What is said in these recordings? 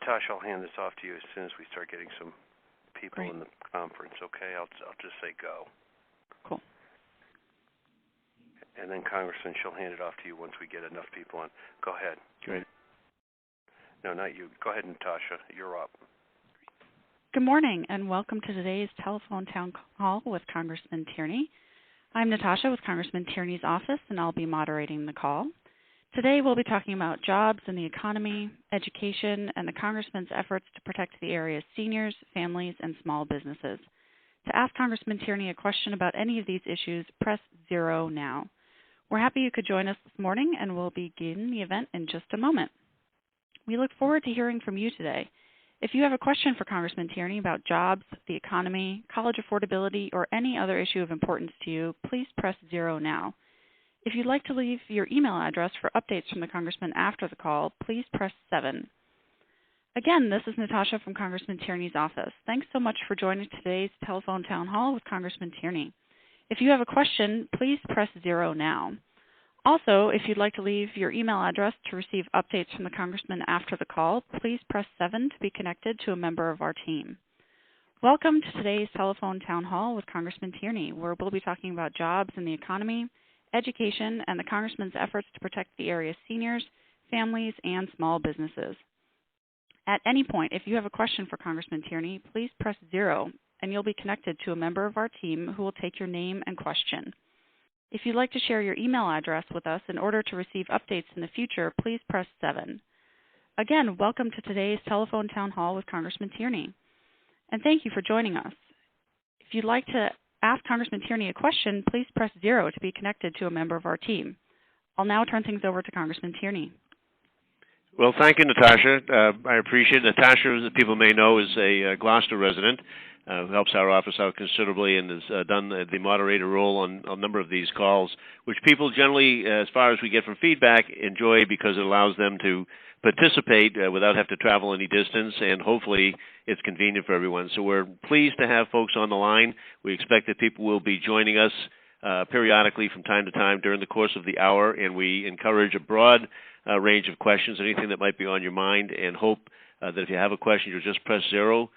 Natasha, I'll hand this off to you as soon as we start getting some people Great. in the conference, okay? I'll just say go. Cool. And then Congressman, she'll hand it off to you once we get enough people on. Go ahead. Great. No, not you. Go ahead, Natasha. You're up. Good morning, and welcome to today's telephone town hall with Congressman Tierney. I'm Natasha with Congressman Tierney's office, and I'll be moderating the call. Today we'll be talking about jobs and the economy, education, and the Congressman's efforts to protect the area's seniors, families, and small businesses. To ask Congressman Tierney a question about any of these issues, press 0 now. We're happy you could join us this morning, and we'll begin the event in just a moment. We look forward to hearing from you today. If you have a question for Congressman Tierney about jobs, the economy, college affordability, or any other issue of importance to you, please press 0 now. If you'd like to leave your email address for updates from the Congressman after the call, please press 7. Again, this is Natasha from Congressman Tierney's office. Thanks so much for joining today's telephone town hall with Congressman Tierney. If you have a question, please press 0 now. Also, if you'd like to leave your email address to receive updates from the Congressman after the call, please press 7 to be connected to a member of our team. Welcome to today's telephone town hall with Congressman Tierney, where we'll be talking about jobs and the economy, education, and the Congressman's efforts to protect the area's seniors, families, and small businesses. At any point, if you have a question for Congressman Tierney, please press 0, and you'll be connected to a member of our team who will take your name and question. If you'd like to share your email address with us in order to receive updates in the future, please press 7. Again, welcome to today's telephone town hall with Congressman Tierney, and thank you for joining us. If you'd like to ask Congressman Tierney a question, please press 0 to be connected to a member of our team. I'll now turn things over to Congressman Tierney. Well, thank you, Natasha. I appreciate it. Natasha, as people may know, is a Gloucester resident who helps our office out considerably and has done the moderator role on a number of these calls, which people generally, as far as we get from feedback, enjoy because it allows them to participate without having to travel any distance, and hopefully it's convenient for everyone. So we're pleased to have folks on the line. We expect that people will be joining us periodically from time to time during the course of the hour, and we encourage a broad range of questions, anything that might be on your mind, and hope that if you have a question, you'll just press 0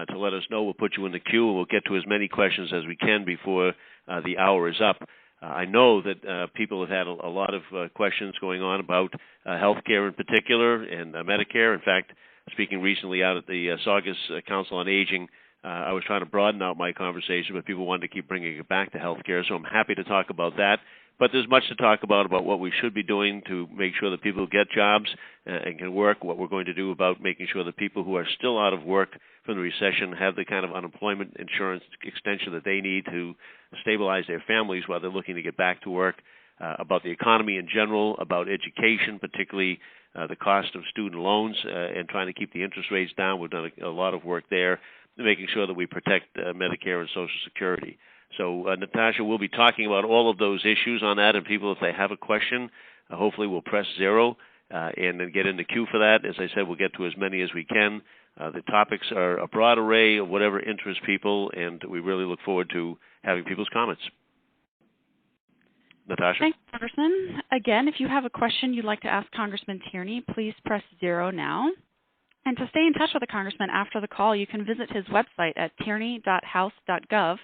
to let us know. We'll put you in the queue, and we'll get to as many questions as we can before the hour is up. I know that people have had a lot of questions going on about health care in particular and Medicare. In fact, speaking recently out at the Saugus Council on Aging, I was trying to broaden out my conversation, but people wanted to keep bringing it back to health care, so I'm happy to talk about that. But there's much to talk about what we should be doing to make sure that people get jobs and can work, what we're going to do about making sure that people who are still out of work from the recession have the kind of unemployment insurance extension that they need to stabilize their families while they're looking to get back to work, about the economy in general, about education, particularly the cost of student loans and trying to keep the interest rates down. We've done a lot of work there, making sure that we protect Medicare and Social Security. So, Natasha, we'll be talking about all of those issues on that, and people, if they have a question, hopefully will press 0 and then get in the queue for that. As I said, we'll get to as many as we can. The topics are a broad array of whatever interests people, and we really look forward to having people's comments. Natasha? Thanks, Congressman. Again, if you have a question you'd like to ask Congressman Tierney, please press 0 now. And to stay in touch with the Congressman after the call, you can visit his website at tierney.house.gov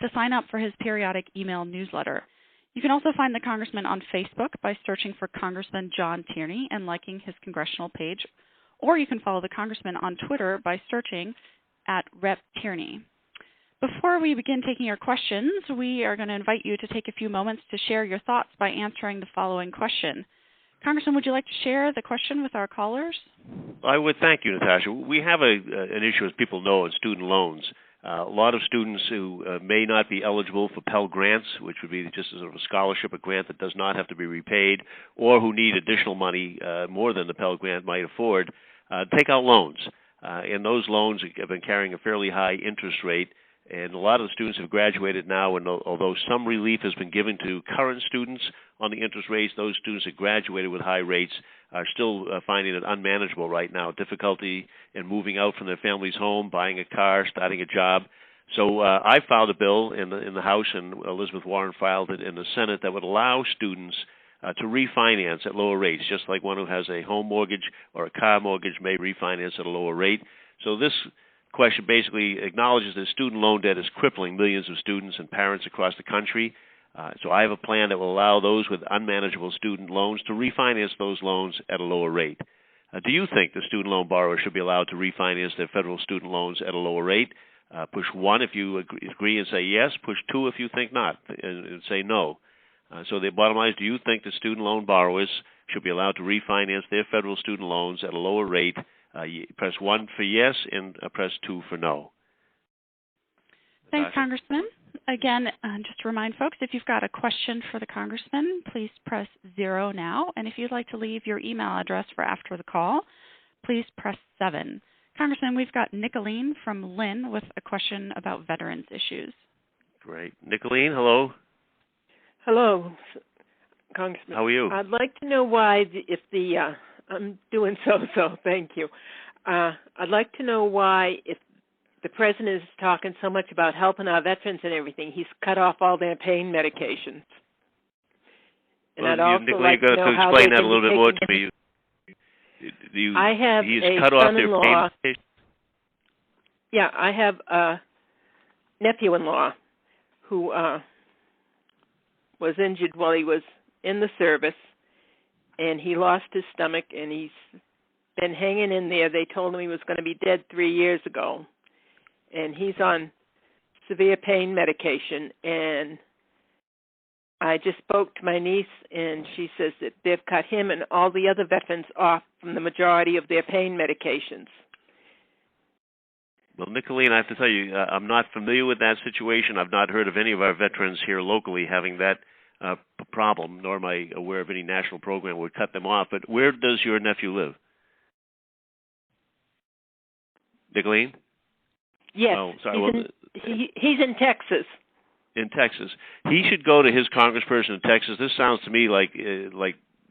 to sign up for his periodic email newsletter. You can also find the Congressman on Facebook by searching for Congressman John Tierney and liking his congressional page, or you can follow the Congressman on Twitter by searching at Rep. Tierney. Before we begin taking your questions, we are going to invite you to take a few moments to share your thoughts by answering the following question. Congressman, would you like to share the question with our callers? I would. Thank you, Natasha. We have an issue, as people know, in student loans. A lot of students who may not be eligible for Pell Grants, which would be just a sort of a scholarship, a grant that does not have to be repaid, or who need additional money, more than the Pell Grant might afford, take out loans. And those loans have been carrying a fairly high interest rate, and a lot of the students have graduated now, and although some relief has been given to current students on the interest rates, those students that graduated with high rates are still finding it unmanageable right now, difficulty in moving out from their family's home, buying a car, starting a job. So I filed a bill in the House, and Elizabeth Warren filed it in the Senate, that would allow students to refinance at lower rates, just like one who has a home mortgage or a car mortgage may refinance at a lower rate. So this question basically acknowledges that student loan debt is crippling millions of students and parents across the country. So I have a plan that will allow those with unmanageable student loans to refinance those loans at a lower rate. Do you think the student loan borrower should be allowed to refinance their federal student loans at a lower rate? Push 1 if you agree and say yes. Push 2 if you think not and say no. So the bottom line is, do you think that student loan borrowers should be allowed to refinance their federal student loans at a lower rate? Press 1 for yes and press 2 for no. Thanks, Congressman. Again, just to remind folks, if you've got a question for the Congressman, please press 0 now. And if you'd like to leave your email address for after the call, please press 7. Congressman, we've got Nicolene from Lynn with a question about veterans issues. Great. Nicolene, hello. Hello, Congressman. How are you? I'd like to know why, I'm doing so, thank you. I'd like to know why, if the President is talking so much about helping our veterans and everything, he's cut off all their pain medications. And I'd also like to know how explain that a little bit more to me. I have he's a cut off their son-in-law. pain. Yeah, I have a nephew-in-law who was injured while he was in the service, and he lost his stomach, and he's been hanging in there. They told him he was going to be dead 3 years ago, and he's on severe pain medication. And I just spoke to my niece, and she says that they've cut him and all the other veterans off from the majority of their pain medications. Well, Nicolene, I have to tell you, I'm not familiar with that situation. I've not heard of any of our veterans here locally having that problem, nor am I aware of any national program would cut them off. But where does your nephew live? Nicolene? Yes, oh, sorry. He's in Texas. In Texas. He should go to his congressperson in Texas. This sounds to me like it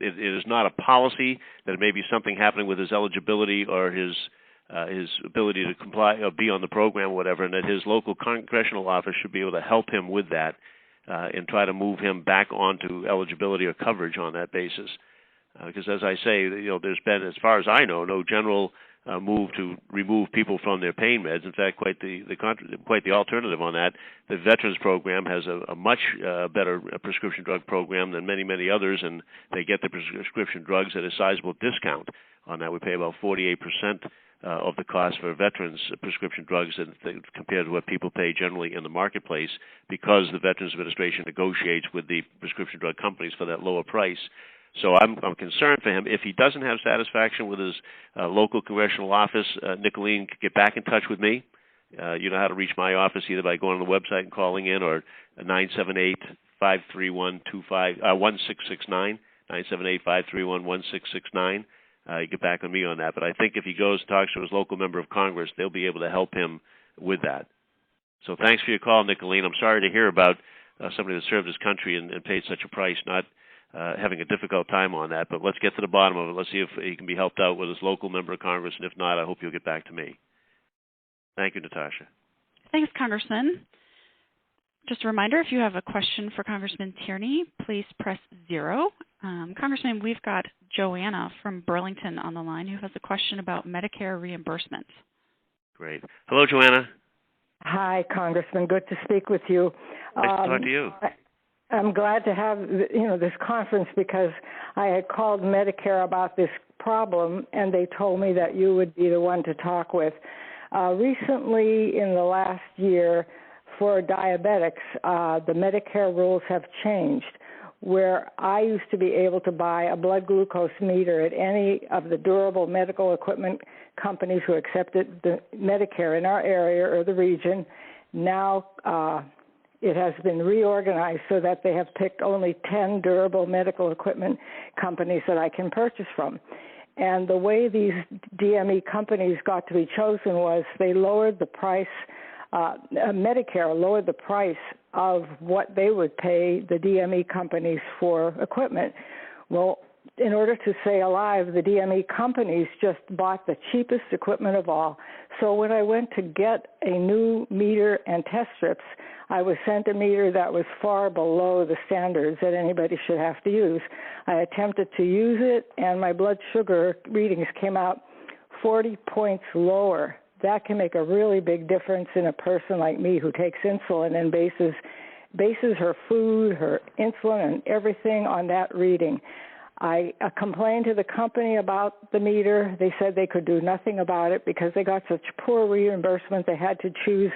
is not a policy, that it may be something happening with his eligibility or his ability to comply or be on the program or whatever, and that his local congressional office should be able to help him with that and try to move him back onto eligibility or coverage on that basis. Because as I say, there's been, as far as I know, no general move to remove people from their pain meds. In fact, quite the alternative on that. The Veterans Program has a much better prescription drug program than many others, and they get the prescription drugs at a sizable discount. On that, we pay about 48% of the cost for veterans' prescription drugs compared to what people pay generally in the marketplace, because the Veterans Administration negotiates with the prescription drug companies for that lower price. So I'm concerned for him. If he doesn't have satisfaction with his local congressional office, Nicolene, get back in touch with me. You know how to reach my office either by going on the website and calling in, or 978-531-1669, 978-531-1669. You get back on me on that. But I think if he goes and talks to his local member of Congress, they'll be able to help him with that. So thanks for your call, Nicolene. I'm sorry to hear about somebody that served his country and paid such a price, not having a difficult time on that. But let's get to the bottom of it. Let's see if he can be helped out with his local member of Congress. And if not, I hope you'll get back to me. Thank you, Natasha. Thanks, Congressman. Just a reminder, if you have a question for Congressman Tierney, please press 0. Congressman, we've got Joanna from Burlington on the line who has a question about Medicare reimbursement. Great. Hello, Joanna. Hi, Congressman. Good to speak with you. Nice to talk to you. I'm glad to have this conference, because I had called Medicare about this problem, and they told me that you would be the one to talk with. Recently, in the last year, for diabetics, the Medicare rules have changed, where I used to be able to buy a blood glucose meter at any of the durable medical equipment companies who accepted the Medicare in our area or the region. Now it has been reorganized so that they have picked only 10 durable medical equipment companies that I can purchase from. And the way these DME companies got to be chosen was they lowered the price. Medicare lowered the price of what they would pay the DME companies for equipment. Well, in order to stay alive, the DME companies just bought the cheapest equipment of all. So when I went to get a new meter and test strips, I was sent a meter that was far below the standards that anybody should have to use. I attempted to use it, and my blood sugar readings came out 40 points lower. That can make a really big difference in a person like me who takes insulin and bases her food, her insulin, and everything on that reading. I complained to the company about the meter. They said they could do nothing about it because they got such poor reimbursement they had to choose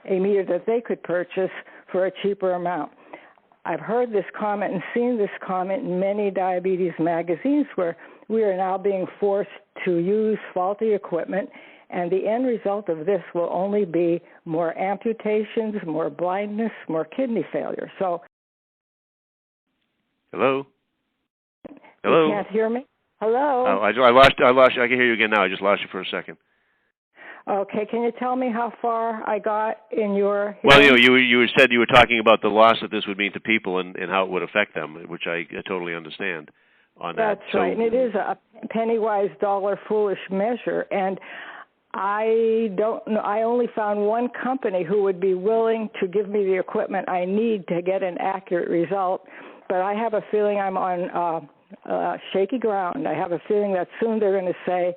a meter that they could purchase for a cheaper amount. I've heard this comment and seen this comment in many diabetes magazines where we are now being forced to use faulty equipment, and the end result of this will only be more amputations, more blindness, more kidney failure. So, Hello? You can't hear me? Hello? Oh, I lost you. I can hear you again now. I just lost you for a second. Okay, can you tell me how far I got in your Well, hearing? you said you were talking about the loss that this would mean to people and how it would affect them, which I totally understand on that. That's right, and it is a penny-wise, dollar-foolish measure, and I don't know. I only found one company who would be willing to give me the equipment I need to get an accurate result, but I have a feeling I'm on shaky ground. I have a feeling that soon they're going to say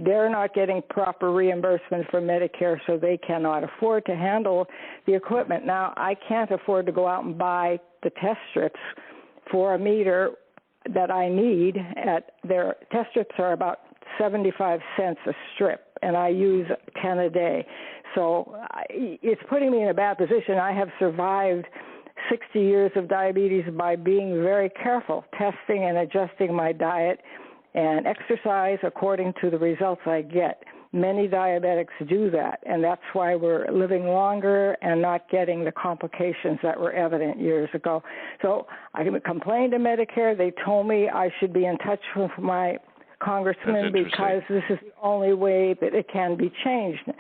they're not getting proper reimbursement from Medicare, so they cannot afford to handle the equipment. Now, I can't afford to go out and buy the test strips for a meter that I need. Their test strips are about 75 cents a strip, and I use 10 a day. So it's putting me in a bad position. I have survived 60 years of diabetes by being very careful, testing and adjusting my diet and exercise according to the results I get. Many diabetics do that, and that's why we're living longer and not getting the complications that were evident years ago. So I complained to Medicare. They told me I should be in touch with my congressman because this is the only way that it can be changed.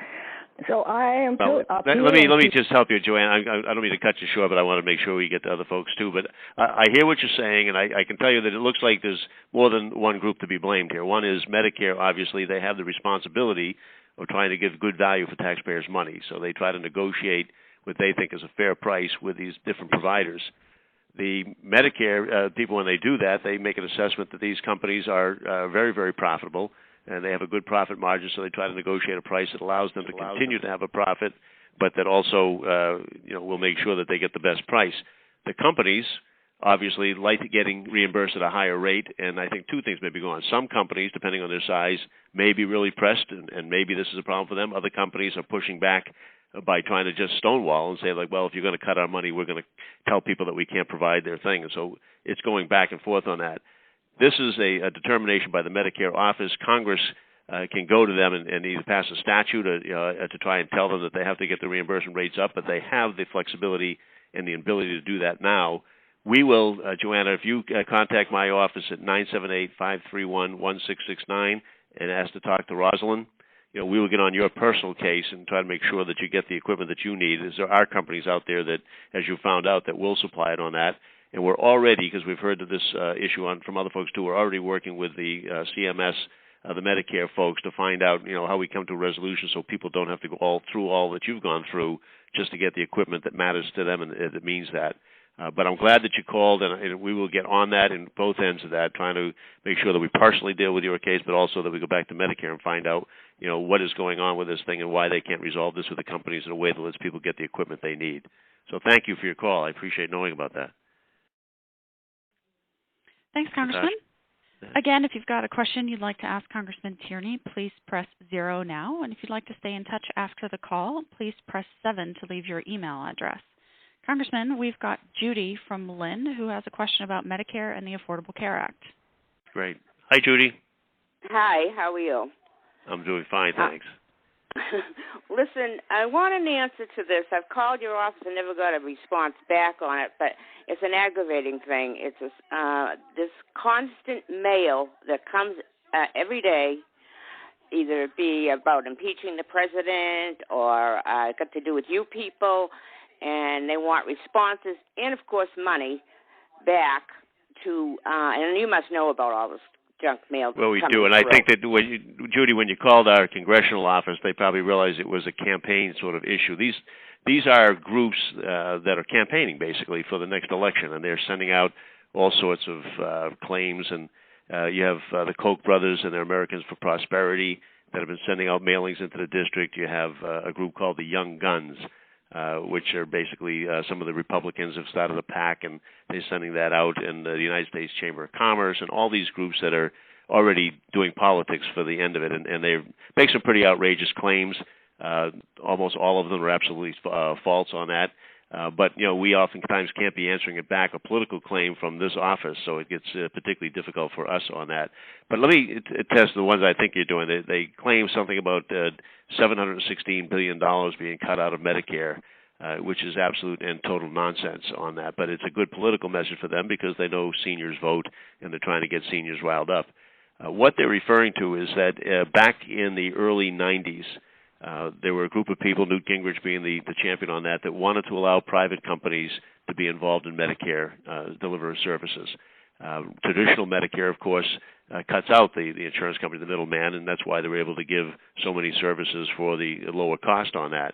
So I am. Let me just help you, Joanne. I don't mean to cut you short, but I want to make sure we get to other folks too. But I hear what you're saying, and I can tell you that it looks like there's more than one group to be blamed here. One is Medicare. Obviously, they have the responsibility of trying to give good value for taxpayers' money, so they try to negotiate what they think is a fair price with these different providers. The Medicare people, when they do that, they make an assessment that these companies are very, very profitable, and they have a good profit margin, so they try to negotiate a price that allows them to continue to have a profit, but that also will make sure that they get the best price. The companies obviously like getting reimbursed at a higher rate, and I think two things may be going on. Some companies, depending on their size, may be really pressed, and maybe this is a problem for them. Other companies are pushing back by trying to just stonewall and say, like, well, if you're going to cut our money, we're going to tell people that we can't provide their thing. And so it's going back and forth on that. This is a determination by the Medicare office. Congress can go to them and either pass a statute to try and tell them that they have to get the reimbursement rates up, but they have the flexibility and the ability to do that now. We will, Joanna, if you contact my office at 978-531-1669 and ask to talk to Rosalind, we will get on your personal case and try to make sure that you get the equipment that you need. There are companies out there that, as you found out, that will supply it on that. And we're already, because we've heard of this issue from other folks too, we're already working with the CMS, the Medicare folks, to find out, how we come to a resolution so people don't have to go through all that you've gone through just to get the equipment that matters to them and that means that. But I'm glad that you called, and we will get on that in both ends of that, trying to make sure that we partially deal with your case, but also that we go back to Medicare and find out, what is going on with this thing and why they can't resolve this with the companies in a way that lets people get the equipment they need. So thank you for your call. I appreciate knowing about that. Thanks, Congressman. Again, if you've got a question you'd like to ask Congressman Tierney, please press 0 now. And if you'd like to stay in touch after the call, please press 7 to leave your email address. Congressman, we've got Judy from Lynn who has a question about Medicare and the Affordable Care Act. Great. Hi, Judy. Hi, how are you? I'm doing fine, thanks. Listen, I want an answer to this. I've called your office and never got a response back on it, but it's an aggravating thing. It's this constant mail that comes every day, either it be about impeaching the president or got to do with you people, and they want responses and, of course, money back to, and you must know about all this junk mail. Well, we do, and I think that Judy, when you called our congressional office, they probably realized it was a campaign sort of issue. These these are groups that are campaigning basically for the next election, and they're sending out all sorts of claims. And you have the Koch brothers and their Americans for Prosperity that have been sending out mailings into the district. You have a group called the Young Guns, which are basically some of the Republicans have started a PAC, and they're sending that out, and the United States Chamber of Commerce, and all these groups that are already doing politics for the end of it, and they make some pretty outrageous claims. Almost all of them are absolutely false on that. But, we oftentimes can't be answering it back, a political claim from this office, so it gets particularly difficult for us on that. But let me test the ones I think you're doing. They claim something about $716 billion being cut out of Medicare, which is absolute and total nonsense on that. But it's a good political message for them because they know seniors vote, and they're trying to get seniors riled up. What they're referring to is that back in the early 90s, there were a group of people, Newt Gingrich being the champion on that wanted to allow private companies to be involved in Medicare, deliver services. Traditional Medicare, of course, cuts out the insurance company, the middleman, and that's why they were able to give so many services for the lower cost on that.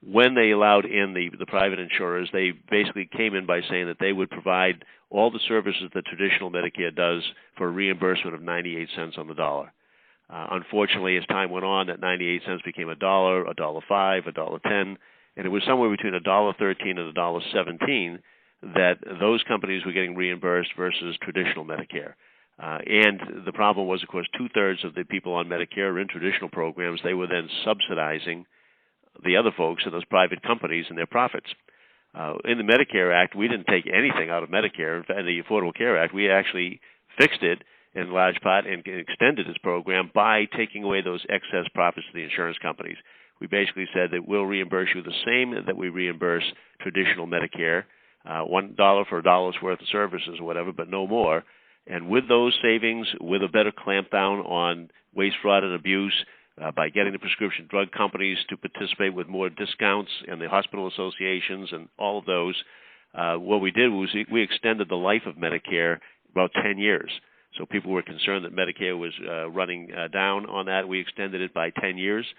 When they allowed in the private insurers, they basically came in by saying that they would provide all the services that traditional Medicare does for a reimbursement of 98 cents on the dollar. Unfortunately, as time went on, that 98 cents became $1, $1.05, $1.10, and it was somewhere between $1.13 and $1.17 that those companies were getting reimbursed versus traditional Medicare. And the problem was, of course, 2/3 of the people on Medicare are in traditional programs. They were then subsidizing the other folks in those private companies and their profits. In the Medicare Act, we didn't take anything out of Medicare. In the Affordable Care Act, we actually fixed it in large part and extended this program by taking away those excess profits to the insurance companies. We basically said that we'll reimburse you the same that we reimburse traditional Medicare, $1 for a dollar's worth of services or whatever, but no more. And with those savings, with a better clampdown on waste, fraud, and abuse, by getting the prescription drug companies to participate with more discounts and the hospital associations and all of those, what we did was we extended the life of Medicare about 10 years. So people were concerned that Medicare was running down on that. We extended it by 10 years.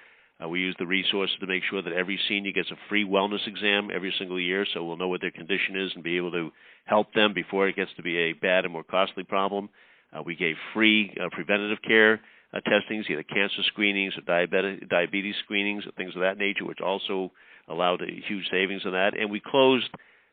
We used the resources to make sure that every senior gets a free wellness exam every single year, so we'll know what their condition is and be able to help them before it gets to be a bad and more costly problem. We gave free preventative care testings, either cancer screenings or diabetes screenings or things of that nature, which also allowed a huge savings on that. And we closed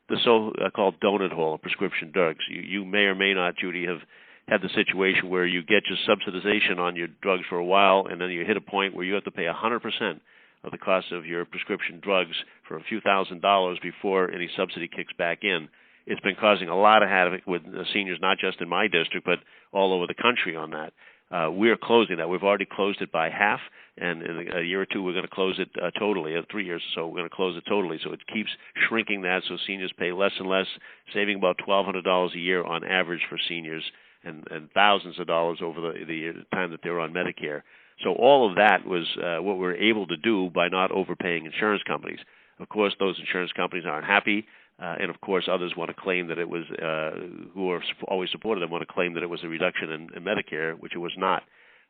the so-called donut hole of prescription drugs. You may or may not, Judy, have had the situation where you get your subsidization on your drugs for a while, and then you hit a point where you have to pay 100% of the cost of your prescription drugs for a few $1,000s before any subsidy kicks back in. It's been causing a lot of havoc with seniors, not just in my district, but all over the country on that. We're closing that. We've already closed it by half, and in a year or two we're going to close it totally. 3 years or so we're going to close it totally. So it keeps shrinking that, so seniors pay less and less, saving about $1,200 a year on average for seniors, and thousands of dollars over the time that they're on Medicare. So all of that was what we were able to do by not overpaying insurance companies. Of course, those insurance companies aren't happy, and of course others want to claim that it was, who are always supported them, want to claim that it was a reduction in Medicare, which it was not.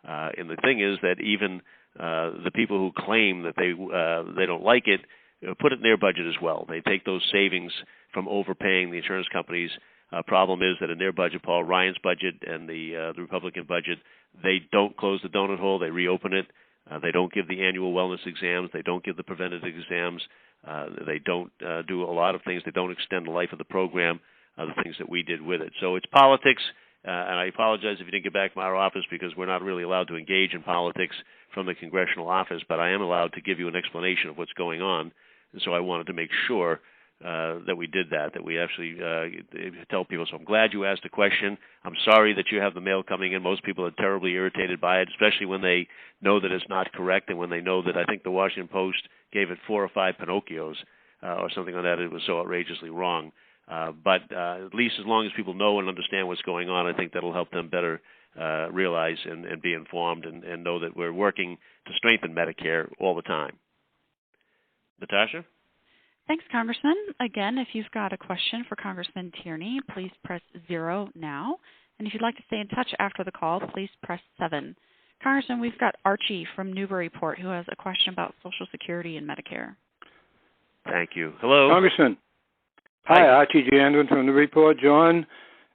And the thing is that even the people who claim that they don't like it put it in their budget as well. They take those savings from overpaying the insurance companies. Problem is that in their budget, Paul Ryan's budget and the Republican budget, they don't close the donut hole. They reopen it. They don't give the annual wellness exams. They don't give the preventative exams. They don't do a lot of things. They don't extend the life of the program, the things that we did with it. So it's politics, and I apologize if you didn't get back from our office because we're not really allowed to engage in politics from the congressional office, but I am allowed to give you an explanation of what's going on, and so I wanted to make sure that we did that we actually tell people. So I'm glad you asked the question. I'm sorry that you have the mail coming in. Most people are terribly irritated by it, especially when they know that it's not correct and when they know that I think the Washington Post gave it 4 or 5 Pinocchios or something like that. It was so outrageously wrong. But at least as long as people know and understand what's going on, I think that'll help them better realize and be informed and know that we're working to strengthen Medicare all the time. Natasha? Thanks, Congressman. Again, if you've got a question for Congressman Tierney, please press 0 now. And if you'd like to stay in touch after the call, please press 7. Congressman, we've got Archie from Newburyport who has a question about Social Security and Medicare. Thank you. Hello. Congressman. Hi, Archie Jandwin from the report. John,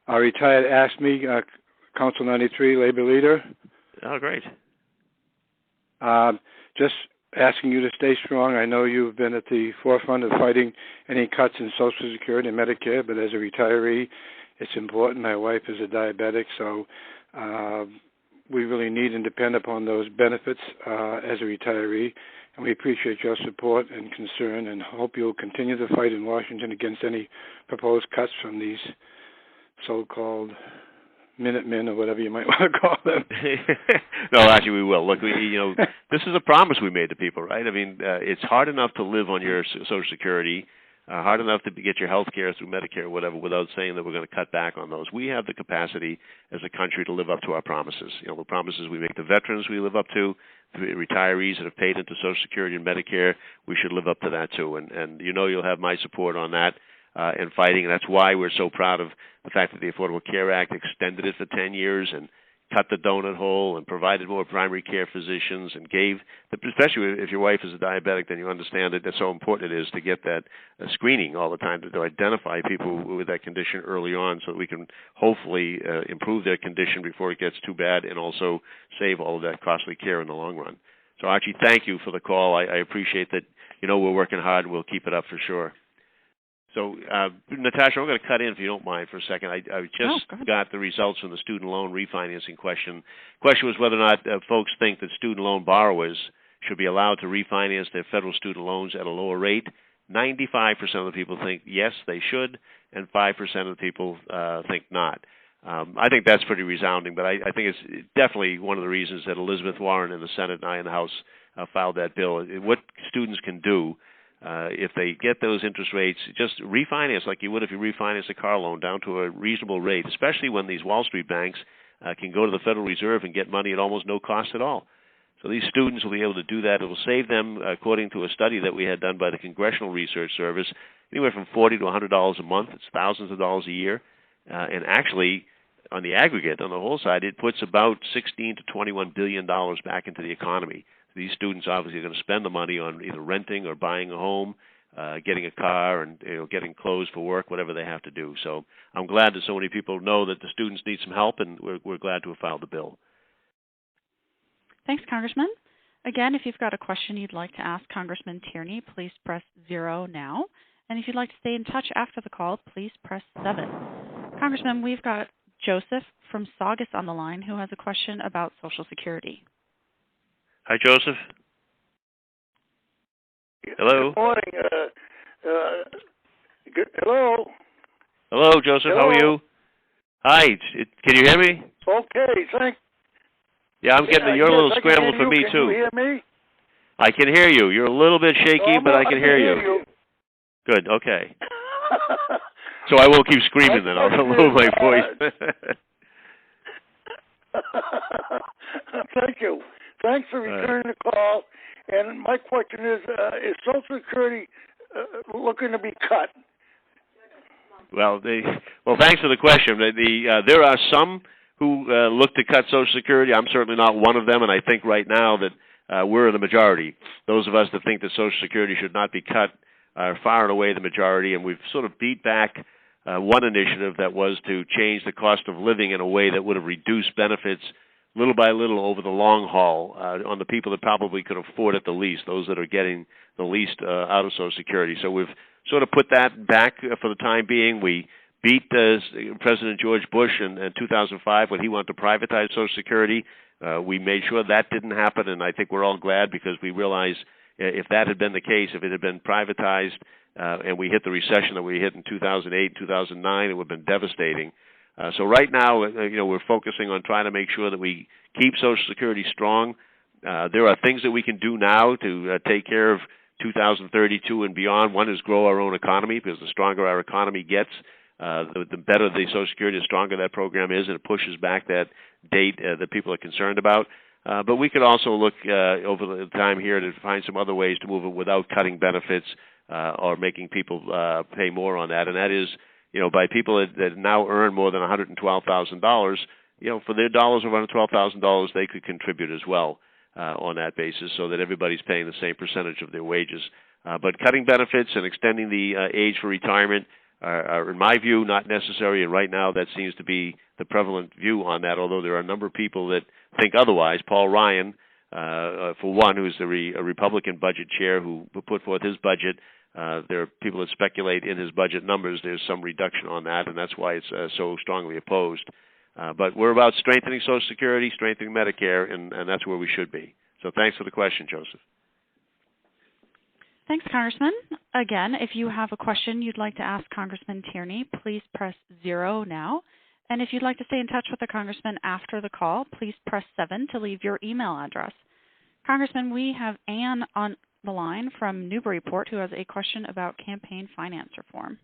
a retired AFSCME, Council 93 labor leader. Oh, great. Just asking you to stay strong. I know you've been at the forefront of fighting any cuts in Social Security and Medicare, but as a retiree, it's important. My wife is a diabetic, so we really need and depend upon those benefits as a retiree. And we appreciate your support and concern and hope you'll continue to fight in Washington against any proposed cuts from these so-called Minutemen or whatever you might want to call them. No, actually, we will. Look, this is a promise we made to people, right? I mean, it's hard enough to live on your Social Security, hard enough to get your health care through Medicare or whatever without saying that we're going to cut back on those. We have the capacity as a country to live up to our promises. The promises we make to veterans we live up to, retirees that have paid into Social Security and Medicare, we should live up to that too. And you'll have my support on that and fighting. And that's why we're so proud of the fact that the Affordable Care Act extended it for 10 years and cut the donut hole and provided more primary care physicians and gave, especially if your wife is a diabetic, then you understand that that's so important it is to get that screening all the time to identify people with that condition early on so that we can hopefully improve their condition before it gets too bad and also save all of that costly care in the long run. So, Archie, thank you for the call. I appreciate that. We're working hard and we'll keep it up for sure. So, Natasha, I'm going to cut in if you don't mind for a second. I just got the results from the student loan refinancing question. The question was whether or not folks think that student loan borrowers should be allowed to refinance their federal student loans at a lower rate. 95% of the people think yes, they should, and 5% of the people think not. I think that's pretty resounding, but I think it's definitely one of the reasons that Elizabeth Warren in the Senate and I in the House filed that bill. What students can do if they get those interest rates, just refinance like you would if you refinance a car loan down to a reasonable rate, especially when these Wall Street banks can go to the Federal Reserve and get money at almost no cost at all. So these students will be able to do that. It will save them, according to a study that we had done by the Congressional Research Service, anywhere from $40 to $100 a month. It's thousands of dollars a year. And actually, on the aggregate, on the whole side, it puts about $16 to $21 billion back into the economy. These students obviously are going to spend the money on either renting or buying a home, getting a car, and getting clothes for work, whatever they have to do. So I'm glad that so many people know that the students need some help, and we're glad to have filed the bill. Thanks, Congressman. Again, if you've got a question you'd like to ask Congressman Tierney, please press 0 now. And if you'd like to stay in touch after the call, please press 7. Congressman, we've got Joseph from Saugus on the line who has a question about Social Security. Hi, Joseph. Hello. Good morning. Hello. Hello, Joseph. Hello. How are you? Hi. Can you hear me? Okay, thanks. Yeah, I'm getting. You're a little scrambled for me too. Can you hear me? I can hear you. You're a little bit shaky, but I can hear you. Good. Okay. So I won't keep screaming then. I'll lower my voice. Thank you. Thanks for returning the call. And my question is Social Security looking to be cut? Well, thanks for the question. There are some who look to cut Social Security. I'm certainly not one of them, and I think right now that we're in the majority. Those of us that think that Social Security should not be cut are far and away the majority, and we've sort of beat back one initiative that was to change the cost of living in a way that would have reduced benefits little by little over the long haul on the people that probably could afford it the least, those that are getting the least out of Social Security. So we've sort of put that back for the time being. We beat President George Bush in 2005 when he wanted to privatize Social Security. We made sure that didn't happen, and I think we're all glad because we realize if that had been the case, if it had been privatized and we hit the recession that we hit in 2008, 2009, it would have been devastating. So right now, we're focusing on trying to make sure that we keep Social Security strong. There are things that we can do now to take care of 2032 and beyond. One is grow our own economy, because the stronger our economy gets, the better the Social Security, the stronger that program is, and it pushes back that date that people are concerned about. But we could also look over the time here to find some other ways to move it without cutting benefits or making people pay more on that, and that is by people that now earn more than $112,000, for their dollars over $112,000, they could contribute as well on that basis, so that everybody's paying the same percentage of their wages. But cutting benefits and extending the age for retirement are, in my view, not necessary, and right now that seems to be the prevalent view on that, although there are a number of people that think otherwise. Paul Ryan, for one, who's a Republican budget chair who put forth his budget, there are people that speculate in his budget numbers there's some reduction on that, and that's why it's so strongly opposed. But we're about strengthening Social Security, strengthening Medicare, and that's where we should be. So thanks for the question, Joseph. Thanks, Congressman. Again, if you have a question you'd like to ask Congressman Tierney, please press 0 now. And if you'd like to stay in touch with the Congressman after the call, please press 7 to leave your email address. Congressman, we have Ann on the line from Newburyport who has a question about campaign finance reform.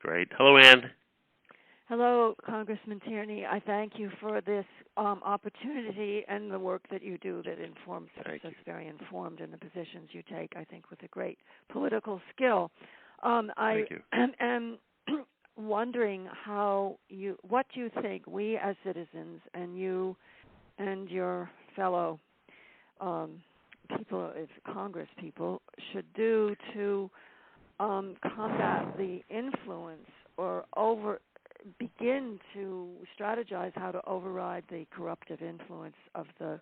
Great. Hello, Ann. Hello, Congressman Tierney. I thank you for this opportunity and the work that you do that informs us very informed in the positions you take, I think, with a great political skill. I am wondering what you think we as citizens and you and your fellow people, Congress people, should do to combat the influence or begin to strategize how to override the corruptive influence of the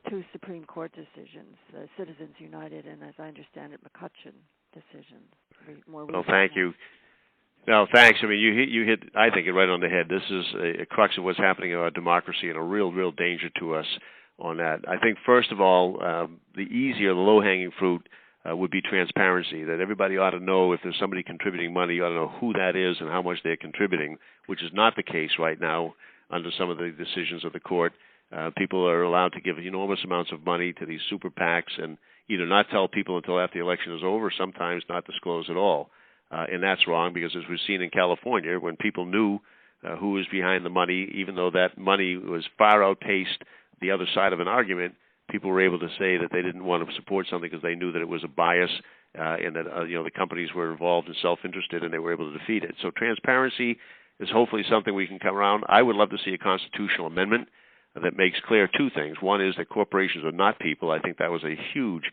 2 Supreme Court decisions, the Citizens United and, as I understand it, McCutcheon decisions. Well, thank you. No, thanks. I mean, you hit, I think, it right on the head. This is a crux of what's happening in our democracy and a real danger to us on that. I think, first of all, the easier, the low-hanging fruit would be transparency, that everybody ought to know if there's somebody contributing money, you ought to know who that is and how much they're contributing, which is not the case right now under some of the decisions of the court. People are allowed to give enormous amounts of money to these super PACs and either not tell people until after the election is over, sometimes not disclose at all. And that's wrong because, as we've seen in California, when people knew who was behind the money, even though that money was far outpaced the other side of an argument, people were able to say that they didn't want to support something because they knew that it was a bias and that the companies were involved and self-interested and they were able to defeat it. So transparency is hopefully something we can come around. I would love to see a constitutional amendment that makes clear 2 things. One is that corporations are not people. I think that was a huge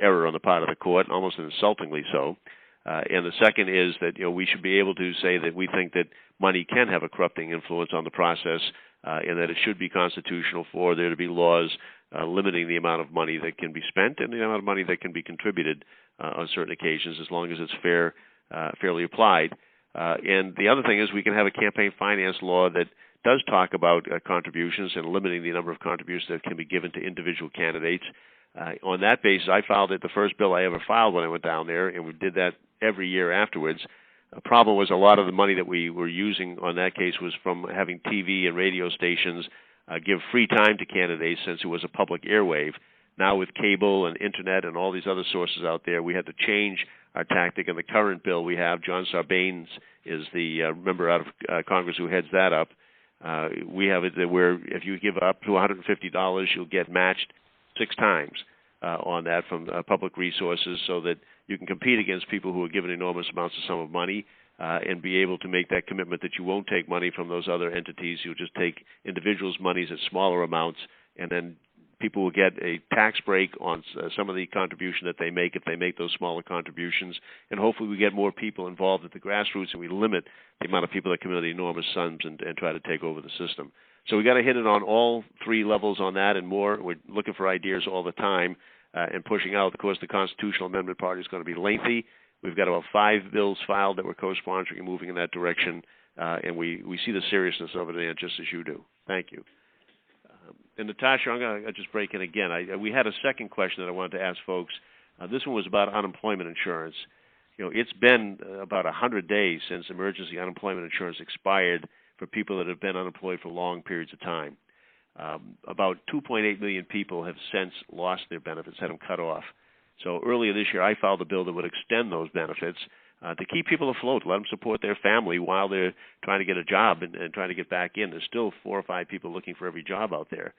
error on the part of the court, almost insultingly so. And the second is that we should be able to say that we think that money can have a corrupting influence on the process and that it should be constitutional for there to be laws limiting the amount of money that can be spent and the amount of money that can be contributed on certain occasions as long as it's fairly applied. And the other thing is we can have a campaign finance law that does talk about contributions and limiting the number of contributions that can be given to individual candidates. On that basis, I filed it, the first bill I ever filed when I went down there, and we did that every year afterwards. The problem was a lot of the money that we were using on that case was from having TV and radio stations give free time to candidates since it was a public airwave. Now with cable and internet and all these other sources out there, we had to change our tactic. In the current bill we have, John Sarbanes is the member out of Congress who heads that up. We have it where if you give up to $150, you'll get matched 6 times on that from public resources so that you can compete against people who are given enormous amounts of sum of money and be able to make that commitment that you won't take money from those other entities. You'll just take individuals' monies at smaller amounts, and then people will get a tax break on some of the contribution that they make if they make those smaller contributions. And hopefully we get more people involved at the grassroots and we limit the amount of people that commit enormous sums and try to take over the system. So we got to hit it on all 3 levels on that and more. We're looking for ideas all the time and pushing out. Of course, the constitutional amendment part is going to be lengthy. We've got about 5 bills filed that we're co-sponsoring and moving in that direction, and we see the seriousness of it, and just as you do. Thank you. And Natasha, I'm going to just break in again. We had a second question that I wanted to ask folks. This one was about unemployment insurance. It's been about 100 days since emergency unemployment insurance expired for people that have been unemployed for long periods of time. About 2.8 million people have since lost their benefits, had them cut off. So earlier this year, I filed a bill that would extend those benefits to keep people afloat, let them support their family while they're trying to get a job and trying to get back in. There's still 4 or 5 people looking for every job out there.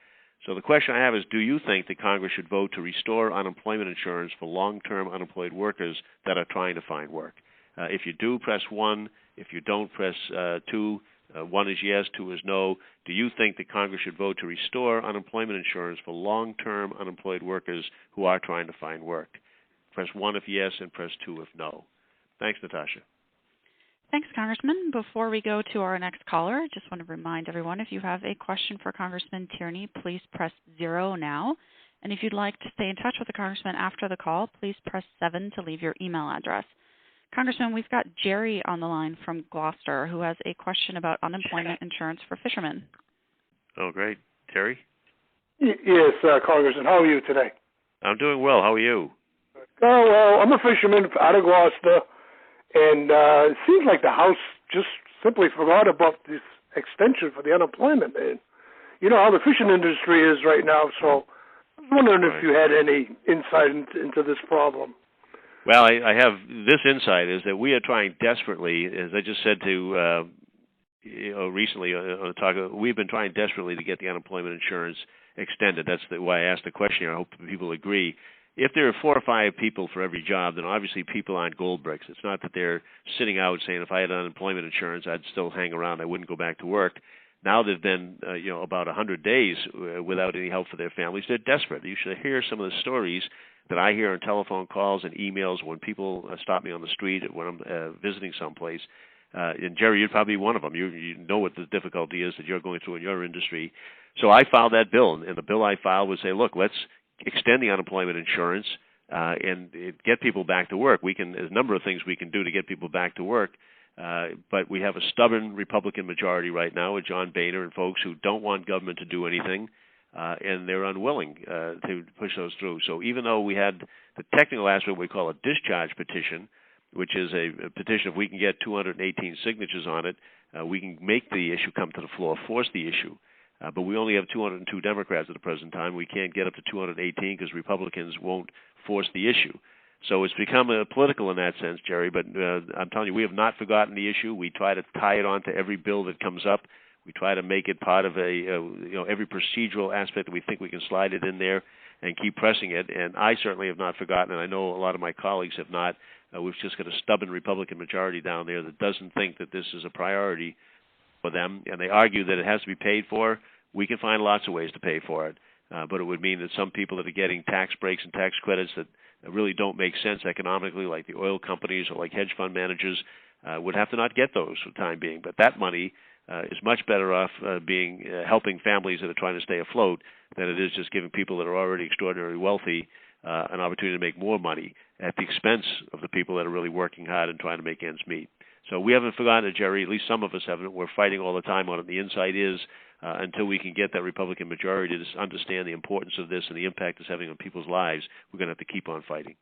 So the question I have is, do you think that Congress should vote to restore unemployment insurance for long-term unemployed workers that are trying to find work? If you do, press 1. If you don't, press 2. 1 is yes, 2 is no. Do you think that Congress should vote to restore unemployment insurance for long-term unemployed workers who are trying to find work? Press 1 if yes, and press 2 if no. Thanks, Natasha. Thanks, Congressman. Before we go to our next caller, I just want to remind everyone, if you have a question for Congressman Tierney, please press 0 now. And if you'd like to stay in touch with the Congressman after the call, please press 7 to leave your email address. Congressman, we've got Jerry on the line from Gloucester who has a question about unemployment insurance for fishermen. Oh, great. Terry? Yes, Congressman. How are you today? I'm doing well. How are you? Oh, well, I'm a fisherman out of Gloucester, and it seems like the House just simply forgot about this extension for the unemployment. And you know how the fishing industry is right now, so I was wondering if you had any insight into this problem. Well, I have this insight is that we are trying desperately, as I just said to recently on a talk, we've been trying desperately to get the unemployment insurance extended. That's why I asked the question here. I hope people agree. If there are 4 or 5 people for every job, then obviously people aren't gold bricks. It's not that they're sitting out saying, if I had unemployment insurance, I'd still hang around. I wouldn't go back to work. Now they've been, about 100 days without any help for their families. They're desperate. You should hear some of the stories that I hear on telephone calls and emails when people stop me on the street when I'm visiting someplace. And Jerry, you'd probably be one of them. You know what the difficulty is that you're going through in your industry. So I filed that bill, and the bill I filed would say, look, let's extend the unemployment insurance and get people back to work. There's a number of things we can do to get people back to work, but we have a stubborn Republican majority right now with John Boehner and folks who don't want government to do anything, and they're unwilling to push those through. So even though we had the technical aspect, we call a discharge petition, which is a petition, if we can get 218 signatures on it, we can make the issue come to the floor, force the issue. But we only have 202 Democrats at the present time. We can't get up to 218 because Republicans won't force the issue. So it's become political in that sense, Jerry. But I'm telling you, we have not forgotten the issue. We try to tie it on to every bill that comes up. We try to make it part of every procedural aspect that we think we can slide it in there and keep pressing it. And I certainly have not forgotten, and I know a lot of my colleagues have not. We've just got a stubborn Republican majority down there that doesn't think that this is a priority for them, and they argue that it has to be paid for. We can find lots of ways to pay for it, but it would mean that some people that are getting tax breaks and tax credits that really don't make sense economically, like the oil companies or like hedge fund managers, would have to not get those for the time being. But that money is much better off helping families that are trying to stay afloat than it is just giving people that are already extraordinarily wealthy an opportunity to make more money at the expense of the people that are really working hard and trying to make ends meet. So we haven't forgotten it, Jerry. At least some of us haven't. We're fighting all the time on it. The insight is until we can get that Republican majority to understand the importance of this and the impact it's having on people's lives, we're going to have to keep on fighting.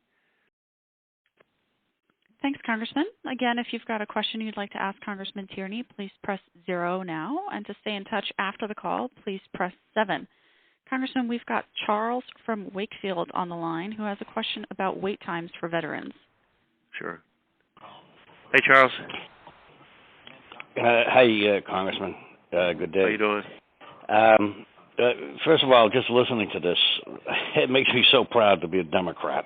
Thanks, Congressman. Again, if you've got a question you'd like to ask Congressman Tierney, please press 0 now. And to stay in touch after the call, please press 7. Congressman, we've got Charles from Wakefield on the line who has a question about wait times for veterans. Sure. Hey, Charles. Hi, Congressman. Good day. How you doing? First of all, just listening to this, it makes me so proud to be a Democrat.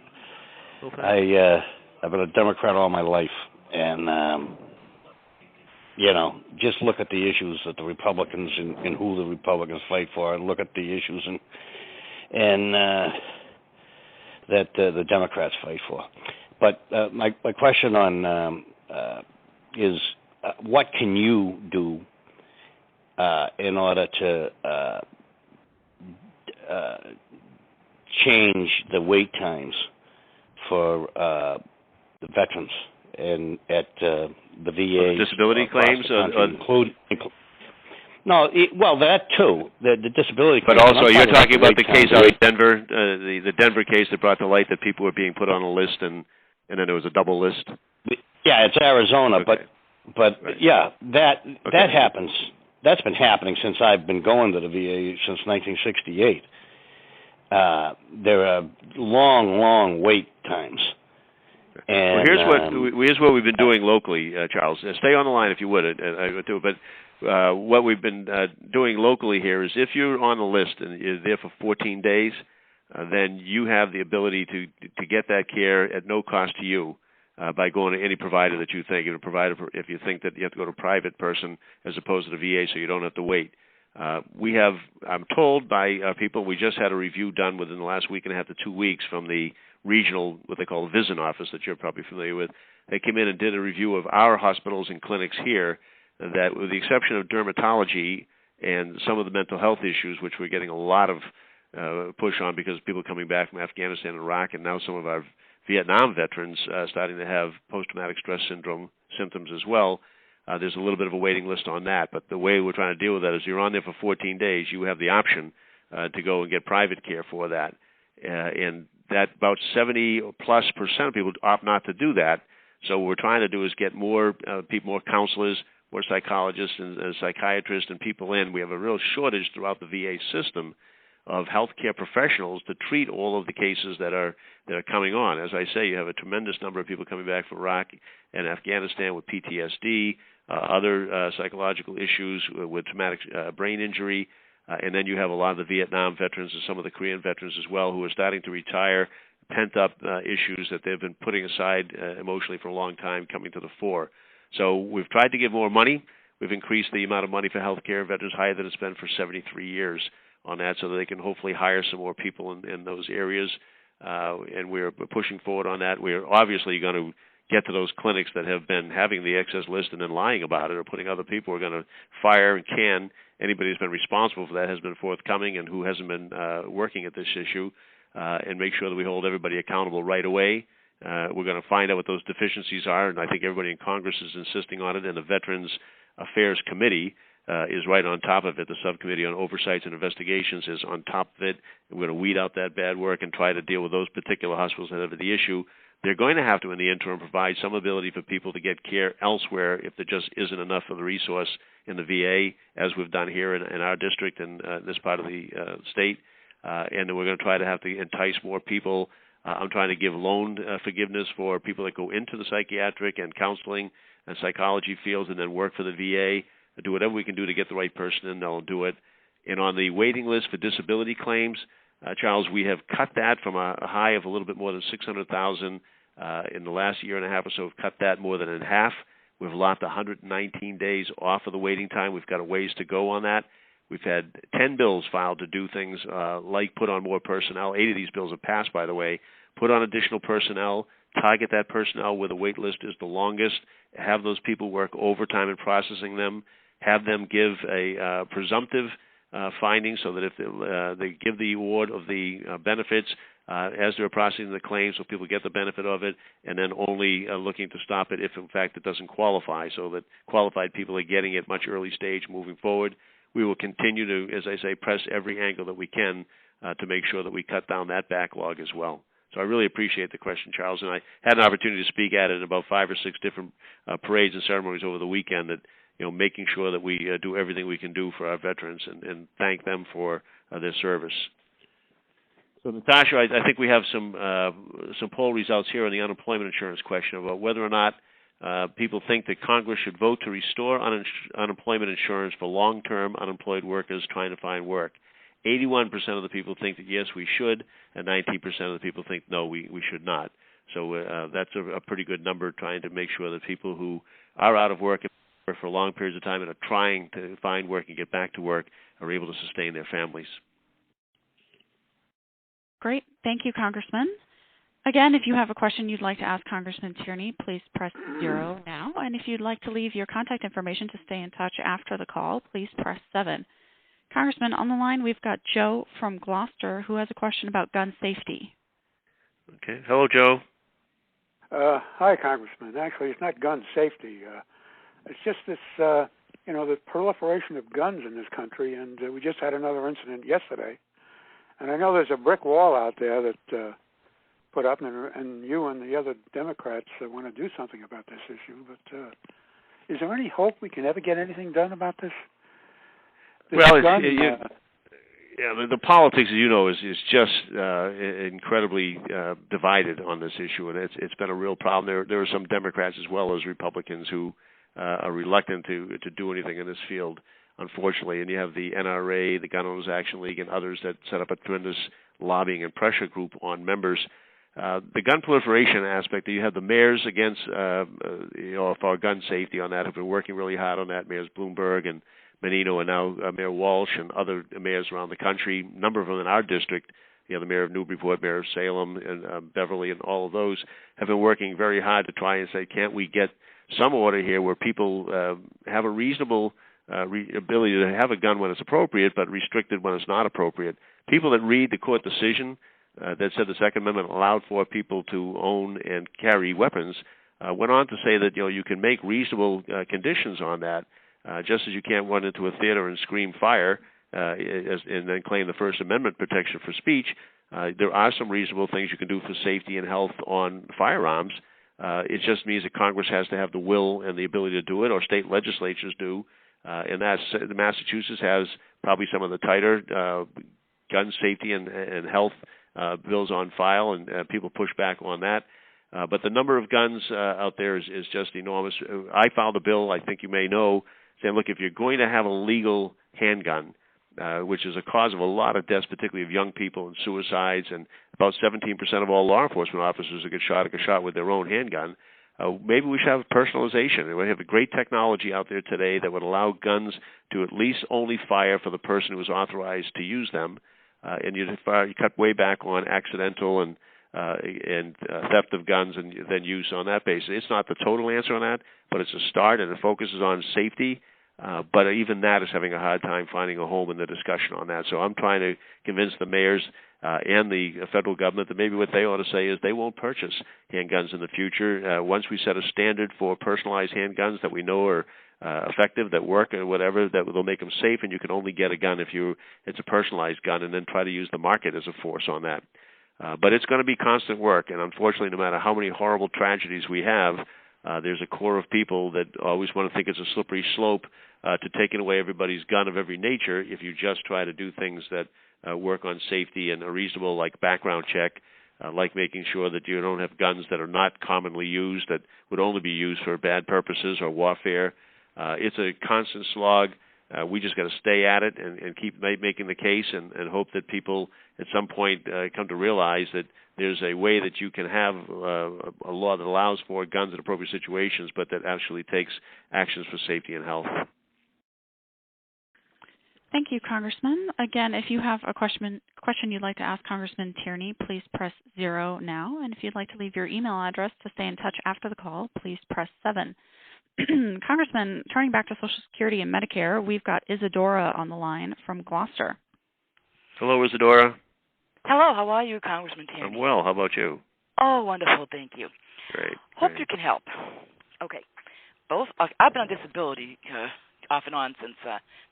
Okay. I've been a Democrat all my life, and just look at the issues that the Republicans and who the Republicans fight for, and look at the issues and that the Democrats fight for. But my question on is what can you do in order to change the wait times for the veterans and at the VA disability claims, that too, the disability. But claims. also, you're talking about the case out of Denver, the Denver case that brought to light that people were being put on a list, and then there was a double list. Yeah, it's Arizona, okay. but right. Yeah, that happens. That's been happening since I've been going to the VA since 1968. There are long wait times. And, here's what we've been doing locally, Charles. Stay on the line if you would. But what we've been doing locally here is if you're on the list and you're there for 14 days, then you have the ability to get that care at no cost to you by going to any provider that you think. If you think that you have to go to a private person as opposed to the VA, so you don't have to wait. We have, I'm told by people, we just had a review done within the last week and a half to 2 weeks from the regional, what they call a VISN office that you're probably familiar with. They came in and did a review of our hospitals and clinics here that, with the exception of dermatology and some of the mental health issues, which we're getting a lot of push on because people coming back from Afghanistan and Iraq, and now some of our Vietnam veterans starting to have post-traumatic stress syndrome symptoms as well. There's a little bit of a waiting list on that, but the way we're trying to deal with that is you're on there for 14 days. You have the option to go and get private care for that. And that about 70+% of people opt not to do that. So what we're trying to do is get more people, more counselors, more psychologists and psychiatrists and people in. We have a real shortage throughout the VA system of healthcare professionals to treat all of the cases that are coming on. As I say, you have a tremendous number of people coming back from Iraq and Afghanistan with PTSD, other psychological issues with traumatic brain injury, and then you have a lot of the Vietnam veterans and some of the Korean veterans as well who are starting to retire, pent-up issues that they've been putting aside emotionally for a long time coming to the fore. So we've tried to give more money. We've increased the amount of money for healthcare veterans higher than it's been for 73 years on that, so that they can hopefully hire some more people in those areas. And we're pushing forward on that. We're obviously going to get to those clinics that have been having the excess list and then lying about it or putting other people. We're going to fire and can anybody who's been responsible for that, has been forthcoming, and who hasn't been working at this issue, and make sure that we hold everybody accountable right away. We're going to find out what those deficiencies are, and I think everybody in Congress is insisting on it, and the Veterans Affairs Committee is right on top of it. The Subcommittee on Oversights and Investigations is on top of it. We're going to weed out that bad work and try to deal with those particular hospitals that have the issue. They're going to have to, in the interim, provide some ability for people to get care elsewhere if there just isn't enough of the resource in the VA, as we've done here in our district and this part of the state. And then we're going to try to have to entice more people. I'm trying to give loan forgiveness for people that go into the psychiatric and counseling and psychology fields and then work for the VA. Do whatever we can do to get the right person in, they'll do it. And on the waiting list for disability claims, Charles, we have cut that from a high of a little bit more than 600,000 in the last year and a half or so. We've cut that more than in half. We've lopped 119 days off of the waiting time. We've got a ways to go on that. We've had 10 bills filed to do things like put on more personnel. 8 of these bills have passed, by the way. Put on additional personnel, target that personnel where the wait list is the longest, have those people work overtime in processing them, have them give a presumptive finding so that if they give the award of the benefits as they're processing the claim so people get the benefit of it, and then only looking to stop it if, in fact, it doesn't qualify, so that qualified people are getting it much early stage moving forward. We will continue to, as I say, press every angle that we can to make sure that we cut down that backlog as well. So I really appreciate the question, Charles, and I had an opportunity to speak at it in about 5 or 6 different parades and ceremonies over the weekend that, making sure that we do everything we can do for our veterans and thank them for their service. So, Natasha, I think we have some poll results here on the unemployment insurance question about whether or not people think that Congress should vote to restore unemployment insurance for long-term unemployed workers trying to find work. 81% of the people think that yes, we should, and 19% of the people think no, we should not. So that's a pretty good number, trying to make sure that people who are out of work for long periods of time and are trying to find work and get back to work are able to sustain their families. Great. Thank you, Congressman. Again, if you have a question you'd like to ask Congressman Tierney, please press 0 now. And if you'd like to leave your contact information to stay in touch after the call, please press 7. Congressman, on the line, we've got Joe from Gloucester who has a question about gun safety. Okay. Hello, Joe. Hi, Congressman. Actually, it's not gun safety. It's just this, the proliferation of guns in this country, and we just had another incident yesterday. And I know there's a brick wall out there that put up, and you and the other Democrats want to do something about this issue. But is there any hope we can ever get anything done about this? Well, the politics, as you know, is just incredibly divided on this issue, and it's been a real problem. There are some Democrats as well as Republicans who are reluctant to do anything in this field, unfortunately. And you have the NRA, the Gun Owners Action League, and others that set up a tremendous lobbying and pressure group on members. The gun proliferation aspect, you have the mayors against, for gun safety on that, have been working really hard on that. Mayors Bloomberg and Menino, and now Mayor Walsh and other mayors around the country, a number of them in our district, the mayor of Newburyport, mayor of Salem, and Beverly, and all of those have been working very hard to try and say, can't we get some order here where people have a reasonable ability to have a gun when it's appropriate, but restricted when it's not appropriate. People that read the court decision that said the Second Amendment allowed for people to own and carry weapons went on to say that you can make reasonable conditions on that, just as you can't run into a theater and scream fire and then claim the First Amendment protection for speech. There are some reasonable things you can do for safety and health on firearms. It just means that Congress has to have the will and the ability to do it, or state legislatures do. And Massachusetts has probably some of the tighter gun safety and health bills on file, and people push back on that. But the number of guns out there is just enormous. I filed a bill, I think you may know, saying, look, if you're going to have a legal handgun, which is a cause of a lot of deaths, particularly of young people and suicides, and about 17% of all law enforcement officers who get shot with their own handgun, maybe we should have personalization. We have a great technology out there today that would allow guns to at least only fire for the person who is authorized to use them, and you cut way back on accidental and theft of guns and then use on that basis. It's not the total answer on that, but it's a start, and it focuses on safety. But even that is having a hard time finding a home in the discussion on that. So I'm trying to convince the mayors and the federal government that maybe what they ought to say is they won't purchase handguns in the future. Once we set a standard for personalized handguns that we know are effective, that work, or whatever, that will make them safe, and you can only get a gun if it's a personalized gun, and then try to use the market as a force on that. But it's going to be constant work, and unfortunately, no matter how many horrible tragedies we have, there's a core of people that always want to think it's a slippery slope to taking away everybody's gun of every nature if you just try to do things that work on safety and a reasonable, like background check, like making sure that you don't have guns that are not commonly used, that would only be used for bad purposes or warfare. It's a constant slog. We just got to stay at it and keep making the case and hope that people at some point come to realize that there's a way that you can have a law that allows for guns in appropriate situations, but that actually takes actions for safety and health. Thank you, Congressman. Again, if you have a question you'd like to ask Congressman Tierney, please press 0 now. And if you'd like to leave your email address to stay in touch after the call, please press 7. Congressman, turning back to Social Security and Medicare, we've got Isadora on the line from Gloucester. Hello, Isadora. Hello, how are you, Congressman Tierney? I'm well. How about you? Oh, wonderful, thank you. Great. Hope you can help. Okay. I've been on disability off and on since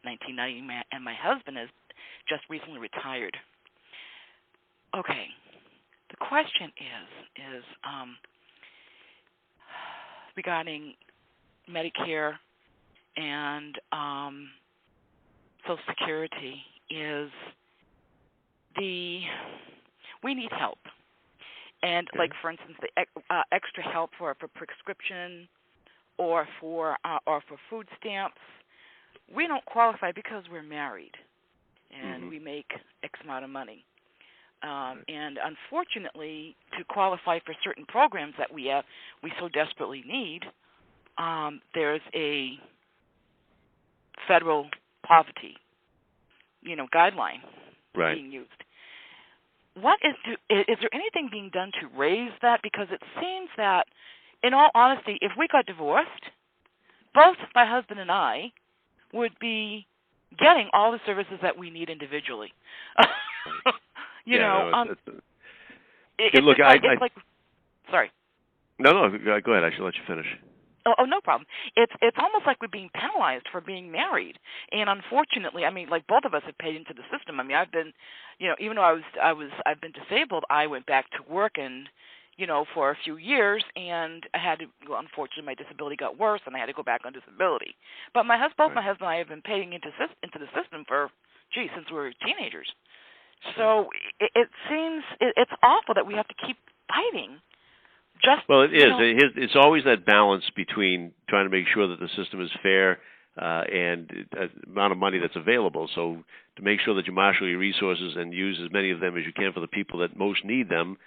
1990, and my husband has just recently retired. Okay. The question is regarding Medicare and Social Security we need help. And like, for instance, the extra help for prescription or for food stamps, we don't qualify because we're married and we make X amount of money. And unfortunately, to qualify for certain programs that we so desperately need, there's a federal poverty, guideline being used. What is there anything being done to raise that? Because it seems that, in all honesty, if we got divorced, both my husband and I would be getting all the services that we need individually. Sorry. No, go ahead. I should let you finish. Oh, no problem. It's almost like we're being penalized for being married, and unfortunately, I mean, like, both of us have paid into the system. I mean, I've been, even though I've been disabled, I went back to work and, for a few years, and I had to. Well, unfortunately, my disability got worse, and I had to go back on disability. But my husband and I have been paying into the system for, since we were teenagers. So it seems it's awful that we have to keep fighting. It is. It's always that balance between trying to make sure that the system is fair and the amount of money that's available. So to make sure that you marshal your resources and use as many of them as you can for the people that most need them,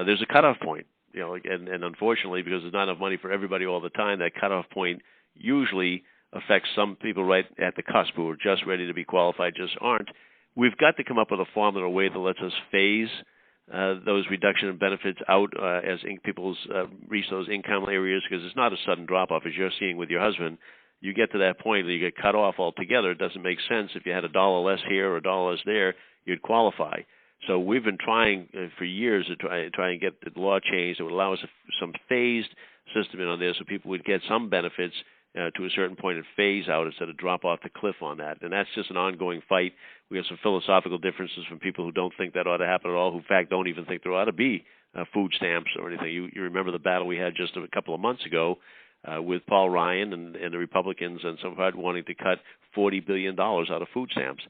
there's a cutoff point. And unfortunately, because there's not enough money for everybody all the time, that cutoff point usually affects some people right at the cusp who are just ready to be qualified, just aren't. we've got to come up with a formula, a way that lets us phase those reduction in benefits out as people reach those income areas, because it's not a sudden drop-off, as you're seeing with your husband. You get to that point that you get cut off altogether. It doesn't make sense. If you had $1 less here or $1 less there, you'd qualify. So we've been trying for years to try and get the law changed that would allow us some phased system in on this, so people would get some benefits to a certain point and phase out instead of drop off the cliff on that. And that's just an ongoing fight. We have some philosophical differences from people who don't think that ought to happen at all, who in fact don't even think there ought to be food stamps or anything. You remember the battle we had just a couple of months ago with Paul Ryan and the Republicans and some part wanting to cut $40 billion out of food stamps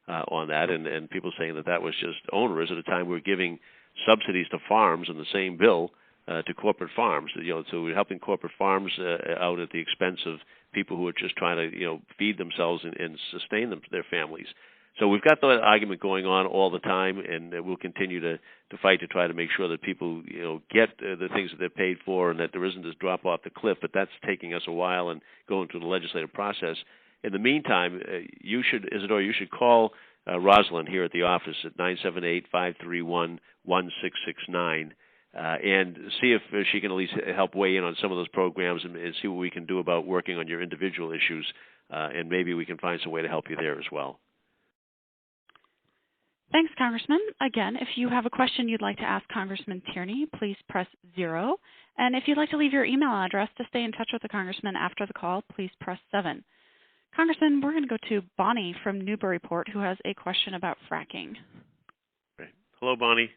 on that, and people saying that was just onerous at a time we were giving subsidies to farms in the same bill to corporate farms. So we're helping corporate farms out at the expense of people who are just trying to feed themselves and sustain their families. So we've got that argument going on all the time, and we'll continue to fight to try to make sure that people get the things that they're paid for, and that there isn't this drop off the cliff. But that's taking us a while and going through the legislative process. In the meantime, Isidore, you should call Rosalind here at the office at 978-531-1669 and see if she can at least help weigh in on some of those programs and see what we can do about working on your individual issues, and maybe we can find some way to help you there as well. Thanks, Congressman. Again, if you have a question you'd like to ask Congressman Tierney, please press 0. And if you'd like to leave your email address to stay in touch with the Congressman after the call, please press 7. Congressman, we're going to go to Bonnie from Newburyport, who has a question about fracking. Okay. Hello, Bonnie.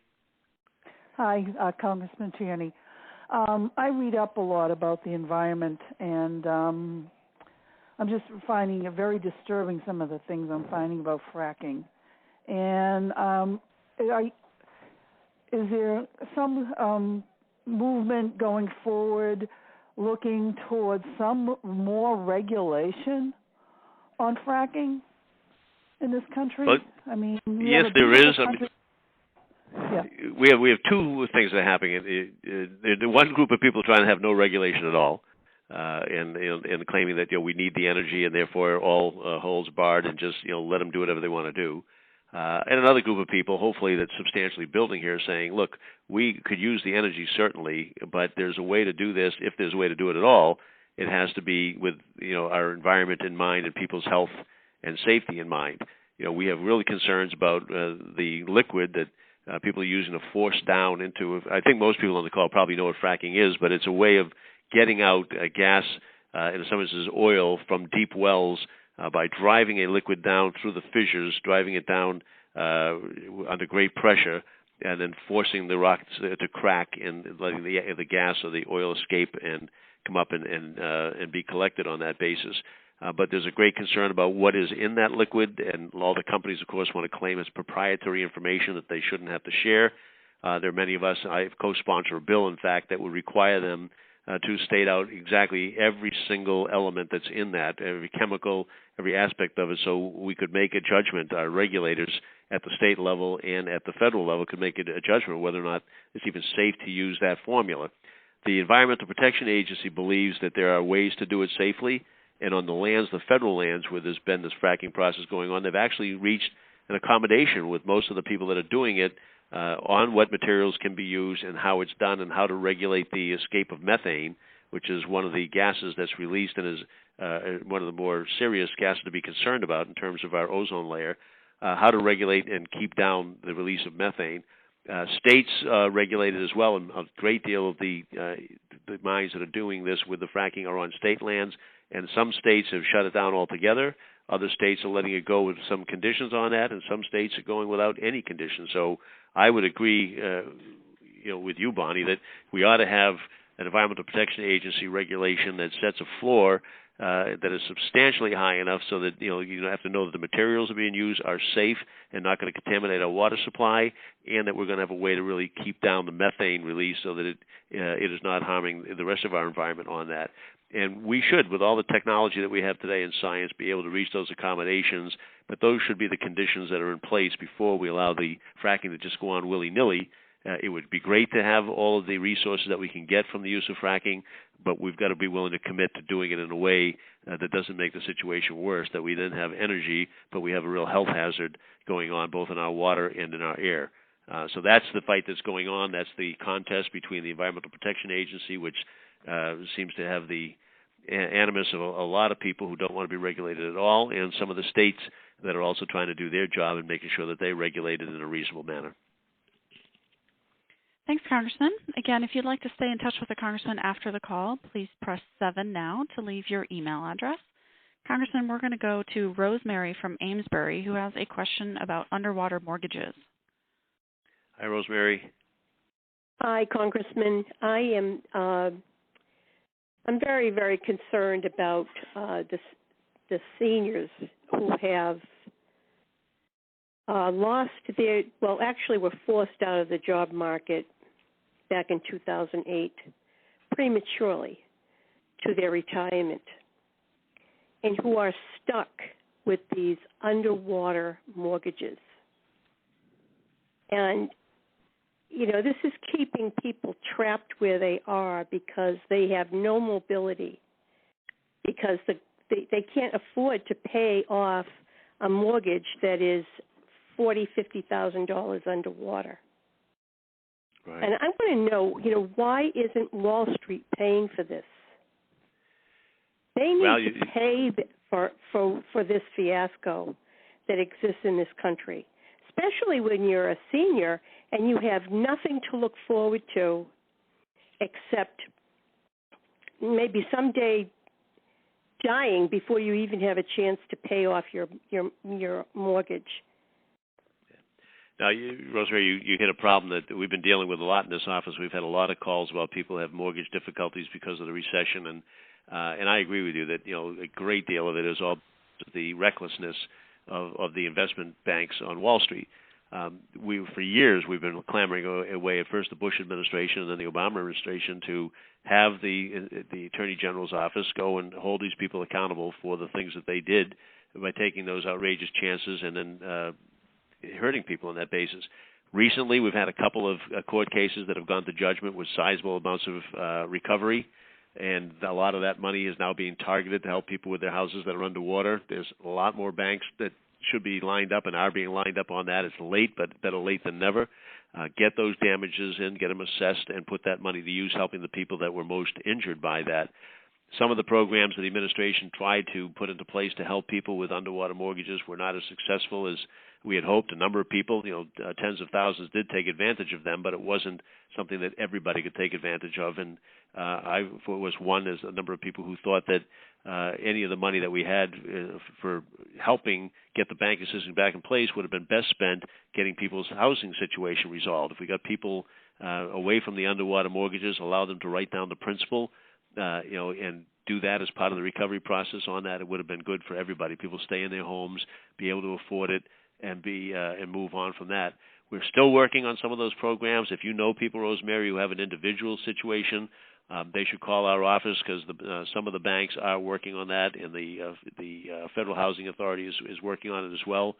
Hi, Congressman Tierney. I read up a lot about the environment, and I'm just finding it very disturbing, some of the things I'm finding about fracking. And is there some movement going forward looking towards some more regulation on fracking in this country? But, I mean, yes, there is. Yeah. We have two things that are happening. The one group of people trying to have no regulation at all, and claiming that we need the energy and therefore all holds barred and just let them do whatever they want to do. And another group of people, hopefully that's substantially building here, saying, look, we could use the energy certainly, but there's a way to do this. If there's a way to do it at all, it has to be with our environment in mind and people's health and safety in mind. We have really concerns about the liquid that people are using to force down into. I think most people on the call probably know what fracking is, but it's a way of getting out gas, in some instances oil, from deep wells by driving a liquid down through the fissures, driving it down under great pressure, and then forcing the rock to crack and letting the gas or the oil escape and come up and be collected on that basis. But there's a great concern about what is in that liquid, and all the companies, of course, want to claim it's proprietary information that they shouldn't have to share. There are many of us, I co-sponsor a bill, in fact, that would require them to state out exactly every single element that's in that, every chemical, every aspect of it, so we could make a judgment. Our regulators at the state level and at the federal level could make a judgment whether or not it's even safe to use that formula. The Environmental Protection Agency believes that there are ways to do it safely, and on the lands, the federal lands where there's been this fracking process going on, they've actually reached an accommodation with most of the people that are doing it on what materials can be used and how it's done and how to regulate the escape of methane, which is one of the gases that's released and is one of the more serious gases to be concerned about in terms of our ozone layer, how to regulate and keep down the release of methane. States regulate it as well, and a great deal of the mines that are doing this with the fracking are on state lands, and some states have shut it down altogether. Other states are letting it go with some conditions on that, and some states are going without any conditions. So I would agree with you, Bonnie, that we ought to have an Environmental Protection Agency regulation that sets a floor that is substantially high enough so that you have to know that the materials are being used are safe and not going to contaminate our water supply, and that we're going to have a way to really keep down the methane release so that it is not harming the rest of our environment on that. And we should, with all the technology that we have today in science, be able to reach those accommodations, but those should be the conditions that are in place before we allow the fracking to just go on willy-nilly. It would be great to have all of the resources that we can get from the use of fracking, but we've got to be willing to commit to doing it in a way that doesn't make the situation worse, that we then have energy, but we have a real health hazard going on both in our water and in our air. So that's the fight that's going on. That's the contest between the Environmental Protection Agency, which seems to have the animus of a lot of people who don't want to be regulated at all, and some of the states that are also trying to do their job and making sure that they regulate it in a reasonable manner. Thanks, Congressman. Again, if you'd like to stay in touch with the Congressman after the call, please press 7 now to leave your email address. Congressman, we're going to go to Rosemary from Amesbury, who has a question about underwater mortgages. Hi, Rosemary. Hi, Congressman. I'm very, very concerned about the seniors who have lost their, well, actually were forced out of the job market back in 2008 prematurely to their retirement, and who are stuck with these underwater mortgages. And, you know, this is keeping people trapped where they are because they have no mobility, because they can't afford to pay off a mortgage that is $40,000-$50,000 underwater. Right. And I want to know, you know, why isn't Wall Street paying for this? They need to pay for this fiasco that exists in this country, especially when you're a senior and you have nothing to look forward to except maybe someday dying before you even have a chance to pay off your mortgage. Now, Rosemary, you hit a problem that we've been dealing with a lot in this office. We've had a lot of calls about people who have mortgage difficulties because of the recession, and I agree with you that, you know, a great deal of it is all the recklessness of the investment banks on Wall Street. For years we've been clamoring away at first the Bush administration and then the Obama administration to have the Attorney General's office go and hold these people accountable for the things that they did by taking those outrageous chances and then hurting people on that basis. Recently, we've had a couple of court cases that have gone to judgment with sizable amounts of recovery, and a lot of that money is now being targeted to help people with their houses that are underwater. There's a lot more banks that should be lined up and are being lined up on that. It's late, but better late than never. Get those damages in, get them assessed, and put that money to use helping the people that were most injured by that. Some of the programs that the administration tried to put into place to help people with underwater mortgages were not as successful as we had hoped. A number of people, tens of thousands, did take advantage of them, but it wasn't something that everybody could take advantage of. And I was one as a number of people who thought that any of the money that we had for helping get the banking system back in place would have been best spent getting people's housing situation resolved. If we got people away from the underwater mortgages, allow them to write down the principal, and do that as part of the recovery process on that, it would have been good for everybody. People stay in their homes, be able to afford it, and move on from that. We're still working on some of those programs. If you know people, Rosemary, who have an individual situation, they should call our office because some of the banks are working on that, and the Federal Housing Authority is working on it as well,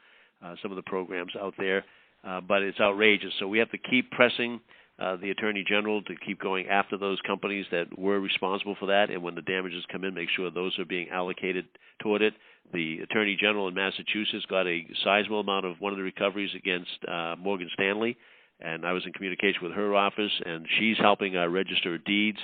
some of the programs out there. But it's outrageous. So we have to keep pressing the Attorney General to keep going after those companies that were responsible for that, and when the damages come in, make sure those are being allocated toward it. The Attorney General in Massachusetts got a sizable amount of one of the recoveries against Morgan Stanley, and I was in communication with her office, and she's helping our Register of Deeds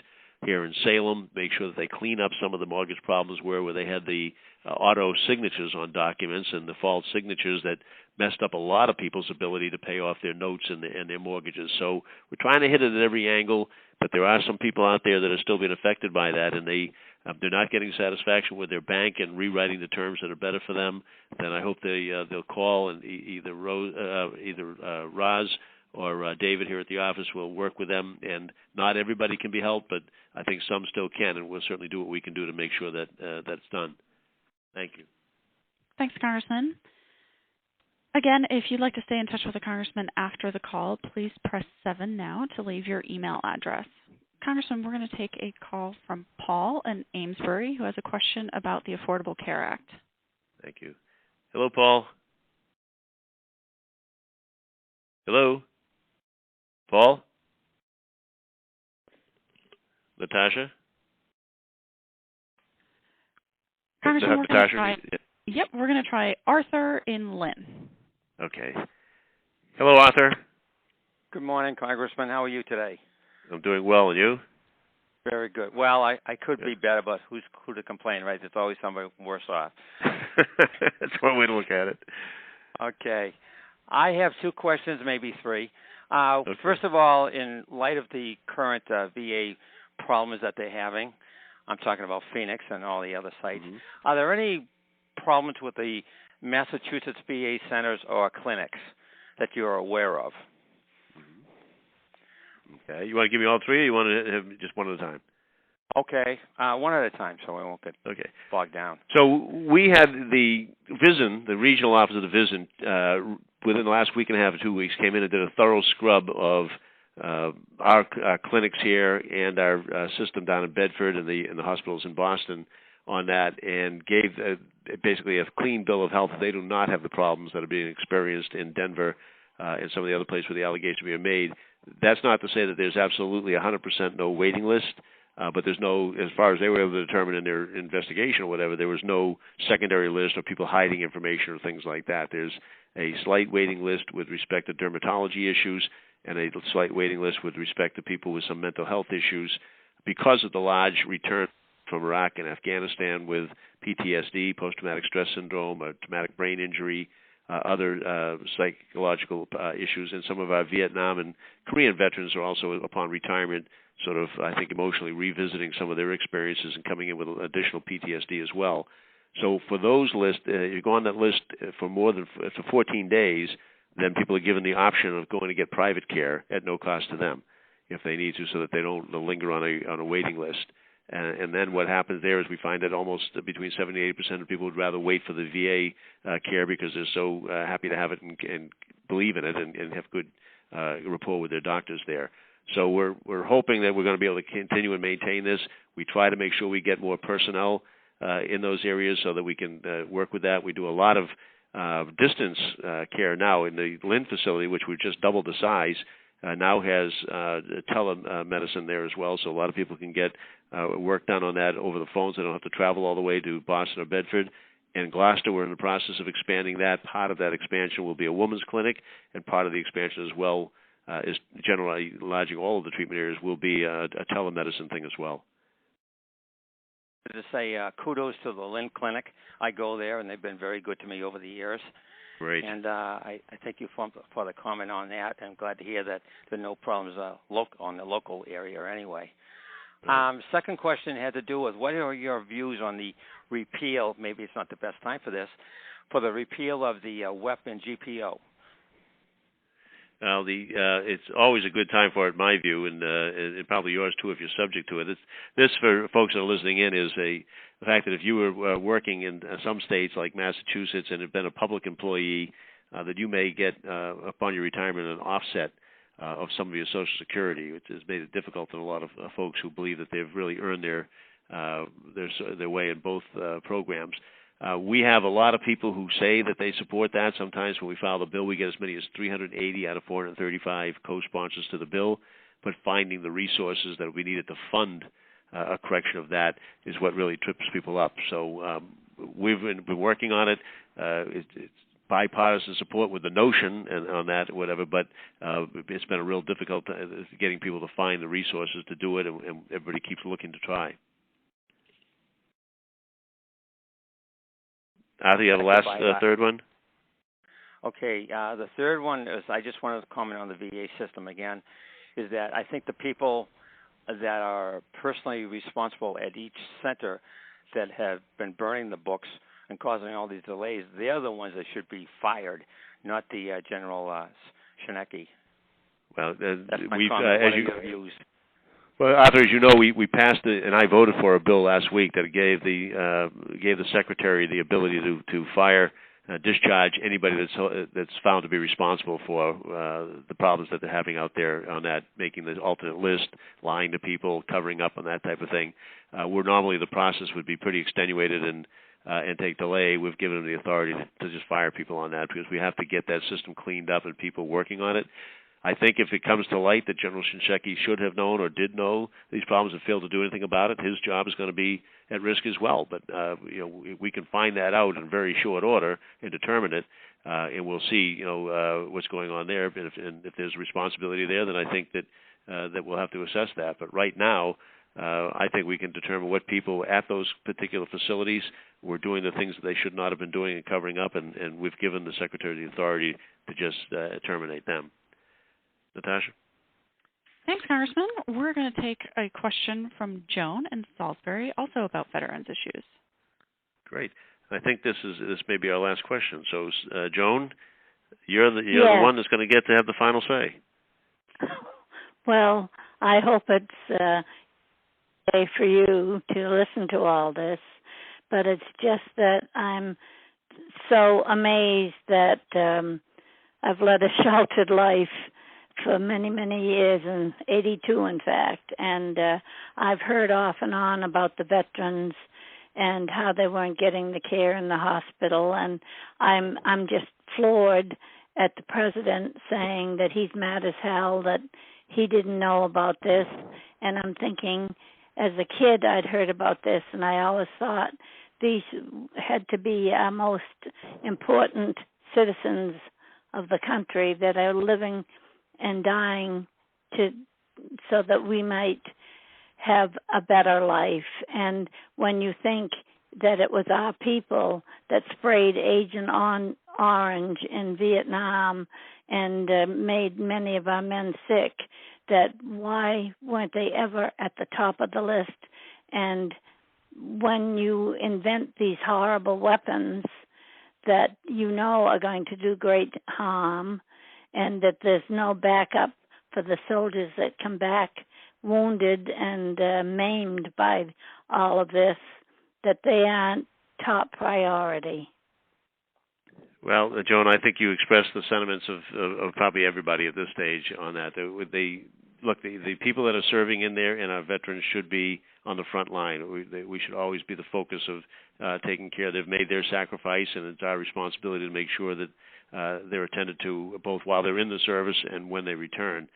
here in Salem make sure that they clean up some of the mortgage problems where they had the auto signatures on documents and the false signatures that messed up a lot of people's ability to pay off their notes and their mortgages. So we're trying to hit it at every angle, but there are some people out there that are still being affected by that, and they're not getting satisfaction with their bank and rewriting the terms that are better for them. Then I hope they'll call, and either Roz or David here at the office will work with them. And not everybody can be helped, but I think some still can, and we'll certainly do what we can do to make sure that that's done. Thank you. Thanks, Congressman. Again, if you'd like to stay in touch with the Congressman after the call, please press 7 now to leave your email address. Congressman, we're going to take a call from Paul in Amesbury, who has a question about the Affordable Care Act. Thank you. Hello, Paul. Hello? Paul? Natasha? Congressman, we're going to try. Yep, we're going to try Arthur in Lynn. Okay. Hello, Arthur. Good morning, Congressman. How are you today? I'm doing well, and you? Very good. Well, I could be better, but who to complain, right? There's always somebody worse off. That's one way to look at it. Okay. I have two questions, maybe three. Okay. First of all, in light of the current VA problems that they're having, I'm talking about Phoenix and all the other sites, are there any problems with the Massachusetts VA centers or clinics that you're aware of? Okay. You want to give me all three, or you want to have just one at a time? Okay. One at a time, so I won't get bogged down. So we had the VISN, the regional office of the VISN, within the last week and a half or 2 weeks, came in and did a thorough scrub of our clinics here and our system down in Bedford and the hospitals in Boston on that, and gave basically a clean bill of health. They do not have the problems that are being experienced in Denver and some of the other places where the allegations were made. That's not to say that there's absolutely 100% no waiting list, but there's no, as far as they were able to determine in their investigation or whatever, there was no secondary list or people hiding information or things like that. There's a slight waiting list with respect to dermatology issues and a slight waiting list with respect to people with some mental health issues because of the large return from Iraq and Afghanistan with PTSD, post-traumatic stress syndrome, a traumatic brain injury, other psychological issues, and some of our Vietnam and Korean veterans are also, upon retirement, sort of, I think, emotionally revisiting some of their experiences and coming in with additional PTSD as well. So for those lists, you go on that list for more than 14 days, then people are given the option of going to get private care at no cost to them if they need to, so that they don't linger on a waiting list. And then what happens there is we find that almost between 70 and 80% of people would rather wait for the VA care because they're so happy to have it and believe in it and have good rapport with their doctors there. So we're hoping that we're going to be able to continue and maintain this. We try to make sure we get more personnel in those areas so that we can work with that. We do a lot of distance care now in the Lynn facility, which we've just doubled the size. Now has telemedicine there as well, so a lot of people can get work done on that over the phones. They don't have to travel all the way to Boston or Bedford. And Gloucester, we're in the process of expanding that. Part of that expansion will be a women's clinic, and part of the expansion as well is generally enlarging all of the treatment areas will be a telemedicine thing as well. To say kudos to the Lynn Clinic. I go there, and they've been very good to me over the years. Great. And I thank you for the comment on that. I'm glad to hear that there are no problems on the local area anyway. Second question had to do with what are your views on the repeal, maybe it's not the best time for this, for the repeal of the WEP and GPO? Well, it's always a good time for it, in my view, and probably yours too if you're subject to it. This, for folks that are listening in, is the fact that if you were working in some states like Massachusetts and have been a public employee, that you may get, upon your retirement, an offset of some of your Social Security, which has made it difficult for a lot of folks who believe that they've really earned their way in both programs. We have a lot of people who say that they support that. Sometimes when we file the bill, we get as many as 380 out of 435 co-sponsors to the bill, but finding the resources that we needed to fund a correction of that is what really trips people up. So we've been working on it. It's bipartisan support with the notion and on that or whatever, but it's been a real difficult getting people to find the resources to do it, and everybody keeps looking to try. Arthur, you have the last third one? Okay, the third one is I just wanted to comment on the VA system again, is that I think the people that are personally responsible at each center that have been burning the books and causing all these delays, they're the ones that should be fired, not the General Shinnecki. Well, that's my comment. What are your views? Well, Arthur, as you know, we passed and I voted for a bill last week that gave the secretary the ability to fire, discharge anybody that's found to be responsible for the problems that they're having out there on that, making the alternate list, lying to people, covering up on that type of thing. Where normally the process would be pretty extenuated and take delay, we've given them the authority to just fire people on that because we have to get that system cleaned up and people working on it. I think if it comes to light that General Shinseki should have known or did know these problems and failed to do anything about it, his job is going to be at risk as well. But we can find that out in very short order and determine it, and we'll see what's going on there. But if there's responsibility there, then I think that we'll have to assess that. But right now, I think we can determine what people at those particular facilities were doing the things that they should not have been doing and covering up, and we've given the Secretary the authority to just terminate them. Natasha? Thanks, Congressman. We're going to take a question from Joan in Salisbury, also about veterans issues. Great. I think this may be our last question. So, Joan, you're the one that's going to get to have the final say. Well, I hope it's okay for you to listen to all this, but it's just that I'm so amazed that I've led a sheltered life for many, many years, and 82 in fact, and I've heard off and on about the veterans and how they weren't getting the care in the hospital, and I'm just floored at the president saying that he's mad as hell that he didn't know about this. And I'm thinking, as a kid I'd heard about this, and I always thought these had to be our most important citizens of the country that are living and dying so that we might have a better life. And when you think that it was our people that sprayed Agent Orange in Vietnam and made many of our men sick, that why weren't they ever at the top of the list? And when you invent these horrible weapons that are going to do great harm, and that there's no backup for the soldiers that come back wounded and maimed by all of this, that they aren't top priority. Well, Joan, I think you expressed the sentiments of probably everybody at this stage on that. The people that are serving in there and our veterans should be on the front line. We should always be the focus of taking care. They've made their sacrifice, and it's our responsibility to make sure that they're attended to both while they're in the service and when they return.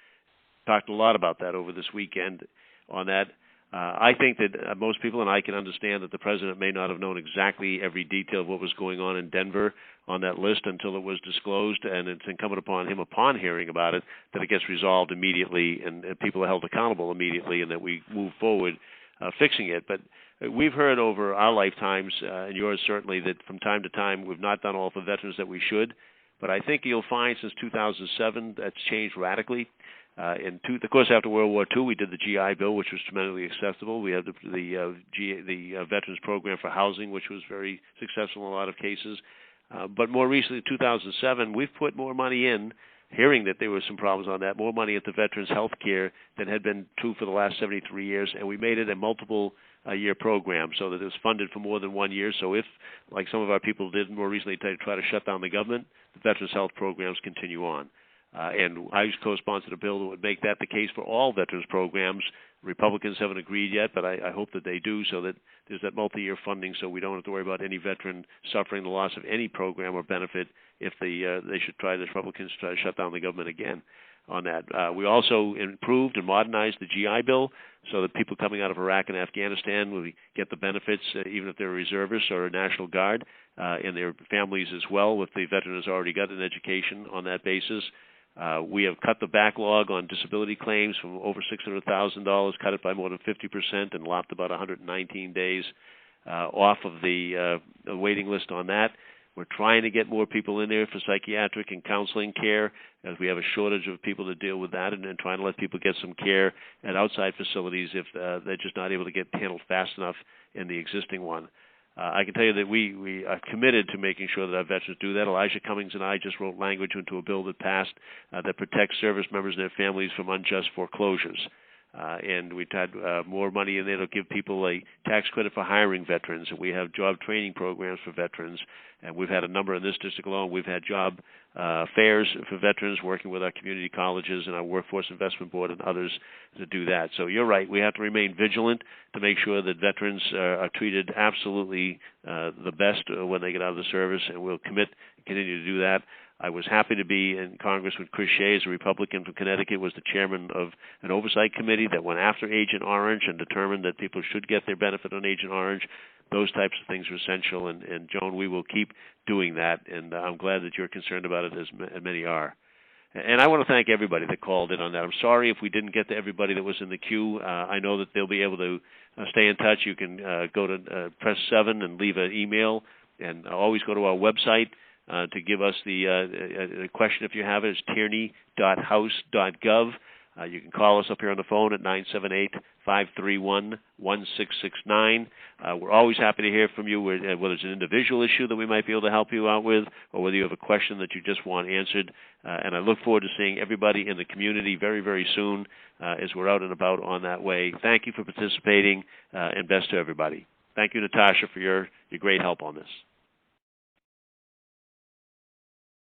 Talked a lot about that over this weekend on that. I think that most people, and I can understand that the president may not have known exactly every detail of what was going on in Denver on that list until it was disclosed, and it's incumbent upon him, upon hearing about it, that it gets resolved immediately and people are held accountable immediately, and that we move forward fixing it. But we've heard over our lifetimes, and yours certainly, that from time to time we've not done all for veterans that we should. But I think you'll find since 2007 that's changed radically. Of course, after World War II, we did the GI Bill, which was tremendously accessible. We had the Veterans Program for Housing, which was very successful in a lot of cases. But more recently, 2007, we've put more money in, hearing that there were some problems on that, more money into veterans' health care than had been true for the last 73 years, and we made it a multiple-year program so that it was funded for more than 1 year. So if, like some of our people did more recently, try to shut down the government, the veterans' health programs continue on. And I co-sponsored a bill that would make that the case for all veterans programs. Republicans haven't agreed yet, but I hope that they do, so that there's that multi-year funding, so we don't have to worry about any veteran suffering the loss of any program or benefit if the Republicans try to shut down the government again on that. We also improved and modernized the GI Bill so that people coming out of Iraq and Afghanistan will get the benefits, even if they're reservists or a National Guard, and their families as well, if the veteran has already got an education on that basis. We have cut the backlog on disability claims from over $600,000, cut it by more than 50%, and lopped about 119 days off of the waiting list on that. We're trying to get more people in there for psychiatric and counseling care, as we have a shortage of people to deal with that, and then trying to let people get some care at outside facilities if they're just not able to get handled fast enough in the existing one. I can tell you that we are committed to making sure that our veterans do that. Elijah Cummings and I just wrote language into a bill that passed that protects service members and their families from unjust foreclosures. And we've had more money in there to give people a tax credit for hiring veterans. And we have job training programs for veterans. And we've had a number in this district alone. We've had job fairs for veterans, working with our community colleges and our Workforce Investment Board and others to do that. So you're right. We have to remain vigilant to make sure that veterans are treated absolutely the best when they get out of the service, and we'll continue to do that. I was happy to be in Congress when Chris Shays, a Republican from Connecticut, was the chairman of an oversight committee that went after Agent Orange and determined that people should get their benefit on Agent Orange. Those types of things are essential, and Joan, we will keep doing that, and I'm glad that you're concerned about it, as many are. And I want to thank everybody that called in on that. I'm sorry if we didn't get to everybody that was in the queue. I know that they'll be able to stay in touch. You can go to press 7 and leave an email, and always go to our website to give us the question if you have it. It's tierney.house.gov. You can call us up here on the phone at 978-531-1669. We're always happy to hear from you, whether it's an individual issue that we might be able to help you out with, or whether you have a question that you just want answered. And I look forward to seeing everybody in the community very, very soon as we're out and about on that way. Thank you for participating, and best to everybody. Thank you, Natasha, for your great help on this.